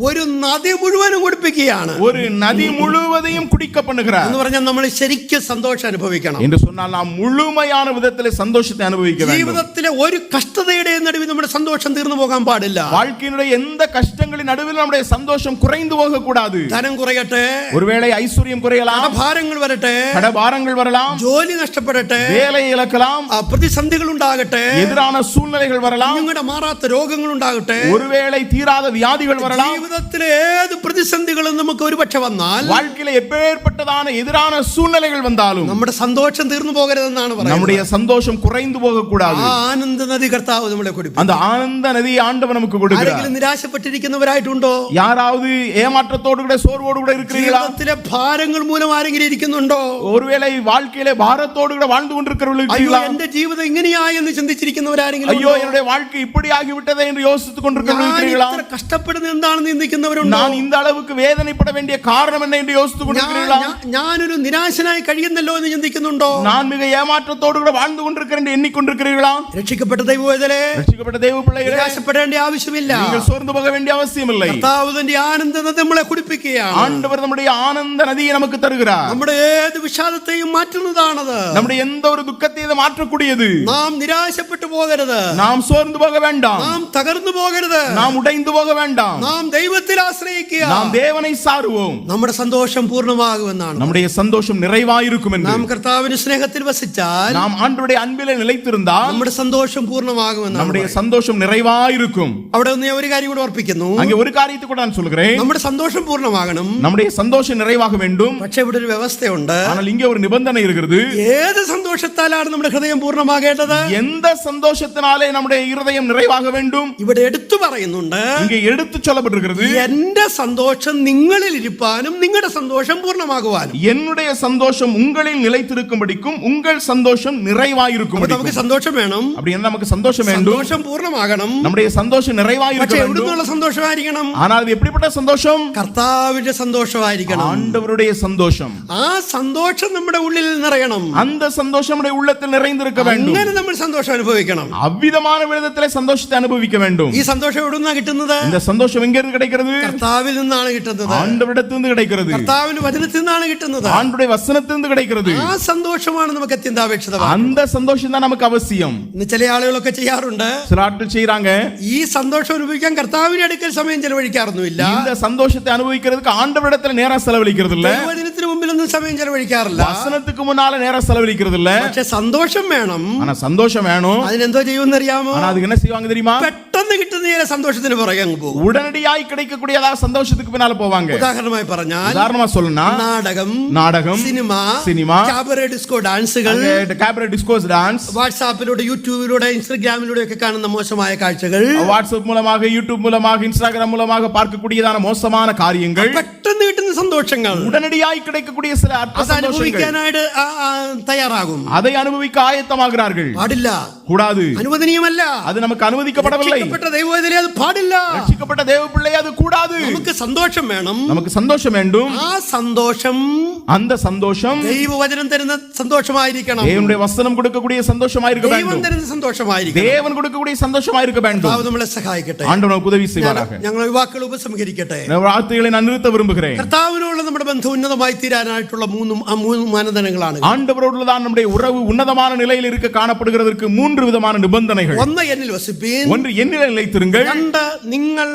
ഒരു നദി മുഴുവനും കുടിപ്പിക്കുകയാണ്. ஒரு நதி முழுவதையும் குடிக்க பண்ணுகிறார். എന്ന് പറഞ്ഞാൽ നമ്മൾ ശരിക്കും സന്തോഷം അനുഭവിക്കണം. என்று சொன்னால் நாம் முழுமையான விதத்திலே சந்தோஷத்தை அனுபவிக்க வேண்டும். ജീവിതത്തിലെ ഒരു കഷ്ടതയുടെ നടുവിൽ നമ്മുടെ സന്തോഷം തീർന്നു പോകാൻ പാടില്ല. வாழ்க்கையினுடைய எந்த கஷ்டங்களின் நடுவில் நம்முடைய சந்தோஷம் குறைந்து போக கூடாது. ധനം കുറയട്ടെ, ஒருவேளை ஐஸ்வர்யம் குறையலாம், ഭാരങ്ങൾ വരട്ടെ, கடபாரங்கள் வரலாம், ജോലി നഷ്ടപ്പെടട്ടെ, வேலை இழக்கலாம், പ്രതിസന്ധികൾ ഉണ്ടാകട്ടെ, எதிரான சூழ்நிலைகள் வரலாம், നിങ്ങളുടെ മാറാത്ത രോഗങ്ങൾ ഉണ്ടാകട്ടെ, ஒருவேளை தீராத வியாதிகள் வரலாம். ജീവിതത്തിലെ ഏത് പ്രതിസന്ധികളും നമുക്ക് ഒരുപക്ഷെ വന്നാൽ, வாழ்க்கையில எப்பேற்பட்டதான எதிரான சூழ்நிலைகள் வந்தாலும் നമ്മുടെ സന്തോഷം തീർന്നു പോകരുതെന്നാണ് പറയുന്നത്. நம்முடைய சந்தோஷம் குறைந்து போக கூடாது. ആനന്ദ നദി കർത്താവ് നമ്മളെ കുടിപ്പിക്കും. அந்த ஆனந்த நதி ஆண்டவர் நமக்கு கொடுக்கிறார். ആരെങ്കിലും നിരാശപ്പെട്ടിരിക്കുന്നവരായിട്ടുണ്ടോ? யாராவது ஏமாற்றத்தோடு கூட சோர்வோடு கூட இருக்கிறீர்களா? ജീവിതത്തിലെ ഭാരങ്ങൾ മൂലം ആരെങ്കിലും ഇരിക്കുന്നുണ്ടോ? ஒருவேளை வாழ்க்கையிலே பாரத்தோடு கூட வாழ்ந்து கொண்டிருக்கிறவர்கள் അയ്യോ இருக்கிறீர்களா? എന്റെ ജീവിതം ഇങ്ങനെയായി എന്ന് ചിന്തിച്ചിരിക്കുന്നവരാരെങ്കിലും ஐயோ என்னுடைய வாழ்க்கை இப்படி ஆகிவிட்டதே என்று யோசித்துக் கொண்டிருக்கிறவர்கள் இருக்கிறீர்களா? ഇത്ര കഷ്ടപ്പെടുന്നത് എന്താണെന്ന് ചിന്തിക്കുന്നവരുണ്ടോ? நான் இந்த அளவுக்கு வேதனைப்பட வேண்டிய காரணம் என்ன என்று யோசித்துக் கொண்டிருக்கிறீர்களா? ഞാനൊരു നിരാശനായി കഴിയുന്നല്ലോ എന്ന് ചിന്തിക്കുന്നുണ്ടോ? நான் மிக ஏமாற்றத்தோடு கூட வாழ்ந்து கொண்டிருக்கிறேன் என்று எண்ணிக்கொண்டிருக்கிறீர்களா? രക്ഷിക്കപ്പെട്ട ദൈവവേദലേ, ரட்சிக்கப்பட்ட தேவ பிள்ளைகளே, നിരാശപ്പെടേണ്ട ആവശ്യമില്ല. நீங்கள் சோர்ந்து போக வேண்டிய அவசியம் இல்லை. കർത്താവ് തന്റെ ആനന്ദത്തെ നമ്മളെ കുടിപ്പിക്കുകയാണ്. ஆண்டவர் நம்முடைய ஆனந்த நதியை நமக்கு தருகிறார். നമ്മുടെ ഏത് വിഷാദത്തെയും മാറ്റുന്നതാണത്. நம்முடைய எந்த ஒரு துக்கத்தையும் இது மாற்றக்கூடியது. നാം നിരാശപ്പെട്ടു പോകരുത്, நாம் சோர்ந்து போக வேண்டாம், നാം തകർന്നു പോകരുത്, நாம் உடைந்து போக வேண்டாம், നാം ദൈവത്തിൽ ആശ്രയിക്കുക. நாம் தேவனை சாருவோம். നമ്മുടെ സന്തോഷം പൂർണ്ണമാകുമെന്നാണ്. நம்முடைய சந்தோஷம் நிறைவாயிருக்கும் என்று. നാം കർത്താവിന്റെ സ്നേഹത്തിൽ വസിച്ചാൽ, நாம் ஆண்டவருடைய அன்பிலே நிலைத்திருந்தால் നമ്മുടെ സന്തോഷം പൂർണ്ണമാകുമെന്നാണ്. நம்முடைய சந்தோஷம் நிறைவாயிருக்கும். അവിടെ നിന്ന് ഞാൻ ഒരു കാര്യം കൂടെ ഓർപ്പിക്കുന്നു. அங்கே ஒரு காரியத்தை கூட நான் சொல்கிறேன். നമ്മുടെ സന്തോഷം പൂർണ്ണമാകണം. நம்முடைய சந்தோஷம் நிறைவாக வேண்டும். പക്ഷേ ഇവിടെ ഒരു വ്യവസ്ഥയുണ്ട്. ஆனால் இங்கே ஒரு நிபந்தனை இருக்கிறது. ഏത് സന്തോഷത്താലാണ് നമ്മുടെ ഹൃദയം പൂർണ്ണമാകേണ്ടത്? எந்த சந்தோஷத்தினாலே நம்முடைய இருதயம் நிறைவாக வேண்டும்? ഇവിടെ എടുത്തു പറയുന്നുണ്ട്, இங்கே எடுத்து சொல்லப்பட்டிருக்கிறது, എന്റെ സന്തോഷം നിങ്ങളിൽ ഇരിപ്പാനും നിങ്ങളുടെ സന്തോഷം പൂർണ്ണമാകുവാനും. என்னுடைய சந்தோஷம் உங்களில் நிலைத்திருக்கும்படிக்கும் உங்கள் சந்தோஷம் நிறைவாயிருக்கும். നമുക്ക് സന്തോഷം വേണം. அப்படி என்ன நமக்கு சந்தோஷம் வேண்டும்? സന്തോഷം പൂർണ്ണമാകണം. நம்முடைய சந்தோஷம் நிறைவாயிருக்க പക്ഷേ வேண்டும். എവിടുന്നുള്ള സന്തോഷമായിരിക്കണം? ஆனால் அது எப்படிப்பட்ட சந்தோஷம்? കർത്താവിന്റെ സന്തോഷമായിരിക്കണം. ஆண்டவருடைய சந்தோஷம். ആ സന്തോഷം നമ്മുടെ ഉള്ളിൽ നിറയണം. அந்த சந்தோஷம் நம்முடைய உள்ளத்தில் நிறைந்திருக்க வேண்டும். അങ്ങനെ നമ്മൾ സന്തോഷം അനുഭവിക്കണം. அவ்விதமான விதத்திலே சந்தோஷத்தை அனுபவிக்க வேண்டும். ഈ സന്തോഷം എവിടുന്നാ കിട്ടുന്നത്? இந்த சந்தோஷம் எங்கிருந்து கிடைக்கிறது? കർത്താവിൽ നിന്നാണ് കിട്ടുന്നത്. ஆண்டவரிடத்திலிருந்து கிடைக்கிறது. കർത്താവിന്റെ വചനത്തിൽ നിന്നാണ് കിട്ടുന്നത്. ஆண்டவருடைய வசனத்திலிருந்து கிடைக்கிறது. ആ സന്തോഷമാണ് നമുക്ക് അത്യന്താപേക്ഷിതമാണ്. அந்த சந்தோஷம் தான் நமக்கு அவசியம். ഇന്ന് ചില ആളുകളൊക്കെ ചെയ്യാറുണ്ട്. சில ஆட்கள் செய்றாங்க, ഈ സന്തോഷം അനുഭവിക്കാൻ കർത്താവിന്റെ അടുക്കൽ സമയം ചെലവഴിക്കാറൊന്നുമില്ല. இந்த சந்தோஷத்தை அனுபவிக்கிறதுக்கு ஆண்டவரிடத்துல நேரம் செலவழிக்கிறது இல்ல, ദൈവവചനത്തിന് മുമ്പിലൊന്നും സമയം ചെലവഴിക്കാറില്ല. வசனத்துக்கு முன்னால நேரம் செலவழிக்கிறது இல்ல. പക്ഷെ സന്തോഷം വേണം. ஆனா சந்தோஷம் வேணும். അതിനെന്തോ ചെയ്യുമെന്ന് അറിയാമോ? ஆனா அதுக்கு என்ன செய்வாங்க தெரியுமா? പെട്ടെന്ന് കിട്ടുന്ന ചില സന്തോഷത്തിന് പുറകെ അങ്ങ് പോകും. உடனடியாய் கிடைக்கக்கூடிய ஏதாவது சந்தோஷத்துக்கு பின்னால போவாங்க. ഉദാഹരണമായി പറഞ്ഞാൽ, உதாரணமா சொல்லணும்னா நாடகம், சினிமா, ക്യാബറേ ഡിസ്കോ ഡാൻസുകൾ, கேபரே டிஸ்கோஸ் டான்ஸ், വാട്സാപ്പിലൂടെ യൂട്യൂബിലൂടെ ഇൻസ്റ്റഗ്രാമിലൂടെ ഒക്കെ കാണുന്ന മോശമായ കാഴ്ചകൾ, வாட்ஸ்அப் மூலமாக, யூடியூப் மூலமாக, இன்ஸ்டாகிராம் மூலமாக பார்க்கக்கூடியதான மோசமான காரியங்கள், പെട്ടെന്ന് കിട്ടുന്ന സന്തോഷങ്ങൾ உடனடியாய் கிடைக்கக்கூடிய சில அற்ப சந்தோஷங்கள், അനുഭവിക്കാനായിട്ട് തയ്യാറാകും. அதை அனுபவிக்க ஆயத்தமாகிறார்கள். പാടില്ല, கூடாது, അനുവദനീയമല്ല. அது நமக்கு அனுமதிக்கப்படவில்லை. രക്ഷിക്കപ്പെട്ട ദൈവവേദനയെ അത് പാടില്ല. ரட்சிக்கப்பட்ட தேவ பிள்ளை அது கூடாது. നമുക്ക് സന്തോഷം വേണം. நமக்கு சந்தோஷம் வேண்டும். ആ സന്തോഷം அந்த சந்தோஷம் ദൈവവചനം തരുന്ന സന്തോഷമായിരിക്കണം. தேவனுடைய வசனம் கொடுக்கக்கூடிய சந்தோஷமாயிருக்க ദൈവം வேண்டும். തരുന്ന സന്തോഷമായിരിക്കണം. தேவன் கொடுக்கக்கூடிய சந்தோஷமாயிருக்க வேண்டும். കർത്താവ് നമ്മളെ സഹായിക്കട്ടെ. ஆண்டவர் நமக்கு உதவி செய்வாராக. ഞങ്ങൾ യുവാക്കൾ ഉപസംഹരിക്കട്ടെ. வார்த்தைகளை நான் நிறுத்த விரும்புகிறேன். കർത്താവിനോടുള്ള നമ്മുടെ ബന്ധം ഉന്നതമായി തീരാനായിട്ടുള്ള മൂന്ന് മാനദണ്ഡങ്ങളാണ്. ஆண்டவரோடுதான் நம்முடைய உறவு உன்னதமான நிலையில் இருக்க காணப்படுகிறதற்கு 3 விதமான நிபந்தனைகள். ഒന്ന്, എന്നിൽ വസിപ്പീൻ. ஒன்று, என்னிலே நிலைத்திருங்கள். 2, നിങ്ങൾ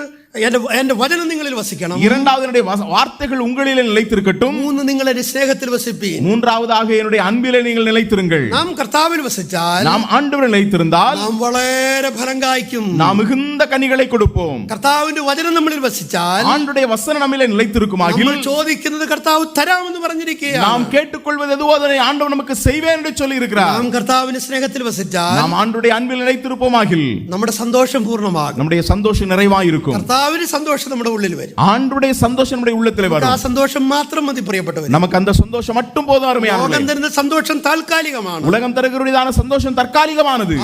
എന്റെ വചനം നിങ്ങളിൽ വസിക്കണം. இரண்டாவது, என்னுடைய வார்த்தைகள் உங்களிலே நிலைத்திருக்கட்டும். 3, നിങ്ങൾ എന്റെ സ്നേഹത്തിൽ വസിപ്പീൻ. மூன்றாவதாக, என்னுடைய அன்பிலே நீங்கள் நிலைத்திருங்கள். നാം കർത്താവിൽ വസിച്ചാൽ, நாம் ആண்டവரில் நிலைத்திருந்தால் നാം വളരെ ഫലം കായ്ക്കും. நாம் மிகுந்த கனிகளை கொடுப்போம். കർത്താവിന്റെ വചനം നമ്മളിൽ വസിച്ചാൽ, ஆண்டுடைய வசனம் நம்மிலே நிலைத்திருக்குமாகில், നമ്മൾ ചോദിക്കുന്നത് കർത്താവ് തരാമെന്ന് പറഞ്ഞിരിക്കുകയാണ്. நாம் கேட்டுக்கொள்வது எதுவோ அதனை ஆண்டவர் நமக்கு செய்வேன் என்று சொல்லி இருக்கிறார். നാം കർത്താവിന്റെ സ്നേഹത്തിൽ വസിച്ചാൽ, நாம் ஆண்டுடைய அன்பில் நிலைத்திருப்போமாகில் നമ്മുടെ സന്തോഷം പൂർണ്ണമാകും. நம்முடைய சந்தோஷம் நிறைவாயிருக்கும். കർത്താവിന്റെ കർത്താവിന് സന്തോഷം നമ്മുടെ ഉള്ളിൽ വരും. ஆண்டவருடைய சந்தோஷம் நம்முடைய உள்ளத்திலே ആ வரும். സന്തോഷം മാത്രം മതി പ്രിയപ്പെട്ടവർ. நமக்கு அந்த சந்தோஷம் மட்டும் போதும் அருமையானவர்களே. ലോകം തരുന്ന സന്തോഷം താൽക്കാലികമാണ്. உலகம் தருகிறதான சந்தோஷம் தற்காலிகமானது.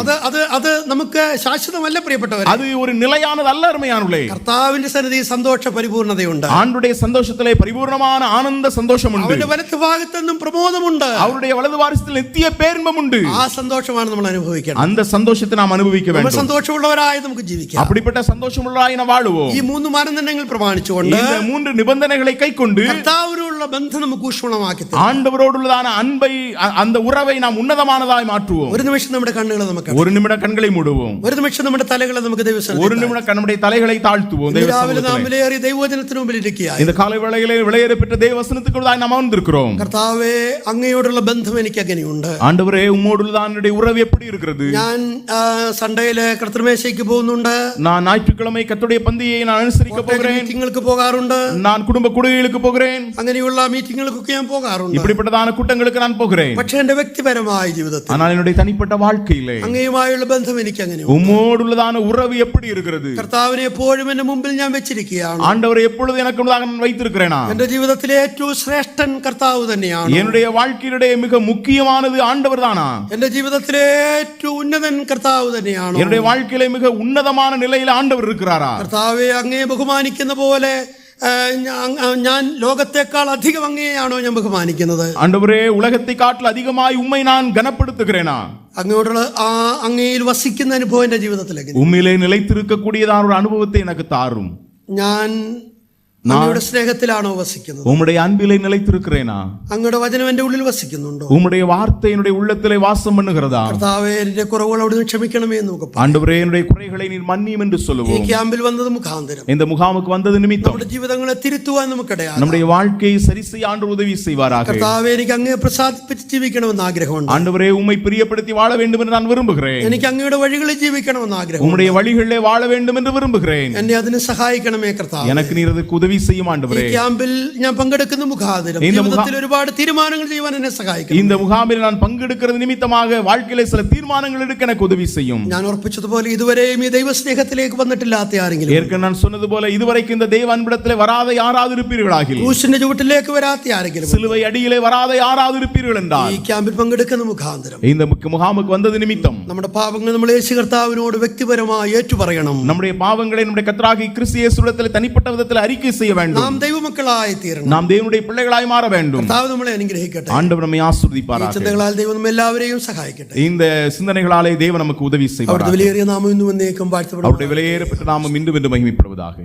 അത് നമുക്ക് ശാശ്വതമല്ല പ്രിയപ്പെട്ടവർ. அது ஒரு நிலையானது அல்ல அருமையானவர்களே. കർത്താവിന്റെ സന്നിധിയിൽ സന്തോഷ പരിപൂർണതയുണ്ട്. ஆண்டவருடைய சந்தோஷத்திலே பரிபூர்ணமான ஆனந்த சந்தோஷம் உண்டு. അവന്റെ വലത്ത് ഭാഗത്തെന്നും പ്രമോദമുണ്ട്. அவருடைய வலது வாரிசத்தில் நித்திய பேரின்பம் உண்டு. ആ സന്തോഷമാണ് നമ്മൾ അനുഭവിക്കണം. அந்த சந்தோஷத்தை நாம் அனுபவிக்க வேண்டும். സന്തോഷമുള്ളവരായി നമുക്ക് ജീവിക്കാം. அப்படிப்பட்ட சந்தோஷமுள்ளவராய் நாம் வாழுவோம். ഈ മൂന്ന് മാനദണ്ഡങ്ങൾ പ്രമാണിച്ചുകൊണ്ട് இந்த மூன்று நிபந்தனைகளை கைக்கொண்டு കർത്താവിനോടുള്ള ബന്ധം നമുക്ക് ഊഷ്മളമാക്കി തരും. ஆண்டவரோடுള്ളதான அன்பை அந்த உறவை நாம் உன்னதமானதாய் மாற்றுவோம். ഒരു നിമിഷം നമ്മുടെ കണ്ണുകളെ നമുക്ക് ஒரு நிமிடம் கண்களை மூடுவோம். ഒരു നിമിഷം നമ്മുടെ തലകളെ നമുക്ക് ദൈവസന്നിധിയിൽ ஒரு நிமிடம் நம்முடைய தலைகளை தாழ்த்துவோம். രാവിലെ നാം വിലയേറിയ ദൈവവചനത്തിന് മുമ്പിൽ ഇരിക്കുകയായി. இந்த காலை வேளையிலே விளையேறப்பட்ட தேவவசனத்துக்குள்ளாய் நாம் அமர்ந்திருக்கிறோம். കർത്താവേ, അങ്ങയോടുള്ള ബന്ധം എനിക്ക് അങ്ങനെയുണ്ട്. ஆண்டவரே, உம்மோடுள்ளதான உறவு எப்படி இருக்கிறது? ഞാൻ സൺഡേയിലെ കർത്തൃമേശയ്ക്ക് പോകുന്നുണ്ട്. நான் ஞாயிற்றுக்கிழமை கர்த்தருடைய பந்தியை நான் அனுசரிக்க போகிறேன். മീറ്റിങ്ങുകൾക്ക് പോകാറുണ്ട്. நான் குடும்ப கூடுகைகளுக்கு போகிறேன். അങ്ങനെയുള്ള മീറ്റിങ്ങുകൾക്കൊക്കെ ഞാൻ പോകാറുണ്ട്. இப்படிப்பட்டதான கூட்டங்களுக்கு நான் போகிறேன். പക്ഷേ എന്റെ വ്യക്തിപരമായ ജീവിതത്തിൽ, ஆனால் என்னுடைய தனிப்பட்ட வாழ்க்கையிலே അങ്ങയുമായുള്ള ബന്ധം എനിക്ക് അങ്ങനെ உம்மோடுள்ளதான உறவு எப்படி இருக்கிறது? കർത്താവിനെ എപ്പോഴും എന്റെ മുമ്പിൽ ഞാൻ വെച്ചിരിക്കുകയാണ്. ஆண்டவரை எப்பொழுது எனக்கு முன்னதாக நான் வைத்திருக்கிறேனா? എന്റെ ജീവിതത്തിലെ ഏറ്റവും ശ്രേഷ്ഠൻ കർത്താവ് തന്നെയാണ്. என்னுடைய வாழ்க்கையிலே மிக முக்கியமானது ஆண்டவர் தானா? എന്റെ ജീവിതത്തിലെ ഏറ്റവും ഉന്നതൻ കർത്താവ് തന്നെയാണ്. என்னுடைய வாழ்க்கையிலே மிக உன்னதமான நிலையில் ஆண்டவர் இருக்கிறாரா? കർത്താവെ, അങ്ങയെ ബഹുമാനിക്കുന്ന പോലെ ഞാൻ ലോകത്തെക്കാൾ അധികം അങ്ങയെയാണോ ഞാൻ ബഹുമാനിക്കുന്നത്? ஆண்டவரே, உலகத்தை காட்டில் அதிகமாய் உம்மை நான் கனப்படுத்துகிறேனா? അങ്ങയോടുള്ള അങ്ങയിൽ വസിക്കുന്ന അനുഭവം എന്റെ ജീവിതത്തിലേക്ക് உம்மிலே நிலைத்திருக்கக்கூடியதான ஒரு அனுபவத்தை எனக்கு தாரும். ഞാൻ അങ്ങയുടെ സ്നേഹത്തിലാണോ വസിക്കുന്നത്? உம்முடைய அன்பிலே நிலைத்திருக்கிறேனா? അങ്ങയുടെ വചനം എന്റെ ഉള്ളിൽ വസിക്കുന്നുണ്ടോ? உம்முடைய வார்த்தை என்னுடைய உள்ளத்திலே வாசம் பண்ணுகிறதா? കർത്താവേ, എന്റെ കുറവുകൾ അവിടുന്ന് ക്ഷമിക്കണമേ എന്ന് നമുക്ക് പറയാം. ஆண்டவரே, என்னுடைய குறைகளை நீர் மன்னியும் என்று ഈ சொல்லுவோம். ക്യാമ്പിൽ വന്നത് മുഖാന്തരം இந்த முகாமுக்கு வந்தது நிமித்தம் നമ്മുടെ ജീവിതങ്ങളെ തിരുത്തുവാൻ നമുക്കിടയാകും. நம்முடைய வாழ்க்கையை சரி செய்ய ஆண்டவர் உதவி செய்வாராக. കർത്താവേ, എനിക്ക് അങ്ങയെ പ്രസാദിപ്പിച്ച് ജീവിക്കണമെന്ന് ആഗ്രഹമുണ്ട്. ஆண்டவரே, உம்மை பிரியப்படுத்தி வாழ வேண்டும் என்று நான் விரும்புகிறேன். എനിക്ക് അങ്ങയുടെ വഴികളിൽ ജീവിക്കണമെന്ന് ആഗ്രഹം. உம்முடைய வழிகளிலே வாழ வேண்டும் என்று விரும்புகிறேன். എന്നെ അതിന് സഹായിക്കണമേ കർത്താവേ. எனக்கு நீர் அதற்கு உதவி செய்யும் ஆண்டவரே. ക്യാമ്പിൽ ഞാൻ പങ്കെടുക്കുന്ന മുഖാന്തരം ജീവിതത്തിൽ ഒരുപാട് തീരുമാനങ്ങൾ ചെയ്യാൻ എന്നെ സഹായിക്കും. இந்த முகாமில் நான் பங்கெடுக்கிறது நிமித்தமாக வாழ்க்கையிலே சில தீர்மானங்கள் எடுக்க எனக்கு உதவி செய்யும். ഞാൻ ഉറപ്പിച്ചതുപോലെ ഇതുവരെയും ഈ ദൈവസ്നേഹത്തിലേക്ക് വന്നിട്ടില്ലാത്ത ആരെങ്കിലും, ஏற்கனவே நான் சொன்னது போல இதுவரைக்கும் இந்த தெய்வ அன்பிடத்திலே வராத யாராவது இருப்பீர்களாகில், ക്രൂശിന്റെ ചുവട്ടിലേക്ക് വരാത്ത ആരെങ്കിലും, சிலுவை அடியிலே வராத யாராவது இருப்பீர்கள் என்றால், ഈ ക്യാമ്പിൽ പങ്കെടുക്കുന്ന മുഖാന്തരം இந்த முகாமுக்கு வந்தது நிமித்தம் നമ്മുടെ പാപങ്ങൾ നമ്മൾ യേശു കർത്താവിനോട് വ്യക്തിപരമായി ഏറ്റുപറയണം. நம்முடைய பாவங்களை நம்முடைய கர்த்தராகிய கிறிஸ்து இயேசுவிடத்தில் தனிப்பட்ட விதத்தில் அறிக்கை செய்ய வேண்டும். നാം ദൈവമക്കളായി തീരണം. நாம் தேவனுடைய பிள்ளைகளாய் மாற வேண்டும். കർത്താവ് നമ്മളെ അനുഗ്രഹിക്കട്ടെ. ஆண்டவர் நம்மை ஆசீர்வதிப்பாராக. ചിന്തകളാൽ ദൈവം നമ്മെ എല്ലാവരെയും സഹായിക്കട്ടെ. இந்த சிந்தனைகளாலே தேவன் நமக்கு உதவி செய்வார். അവിടുത്തെ വിലയേറിയ നാമം ഇന്നും എന്നേക്കും വാഴ്ത്തപ്പെടും. அவருடைய விலையேறப்பட்ட நாமம் இன்றும் என்று மகிமைப்படுவதாக.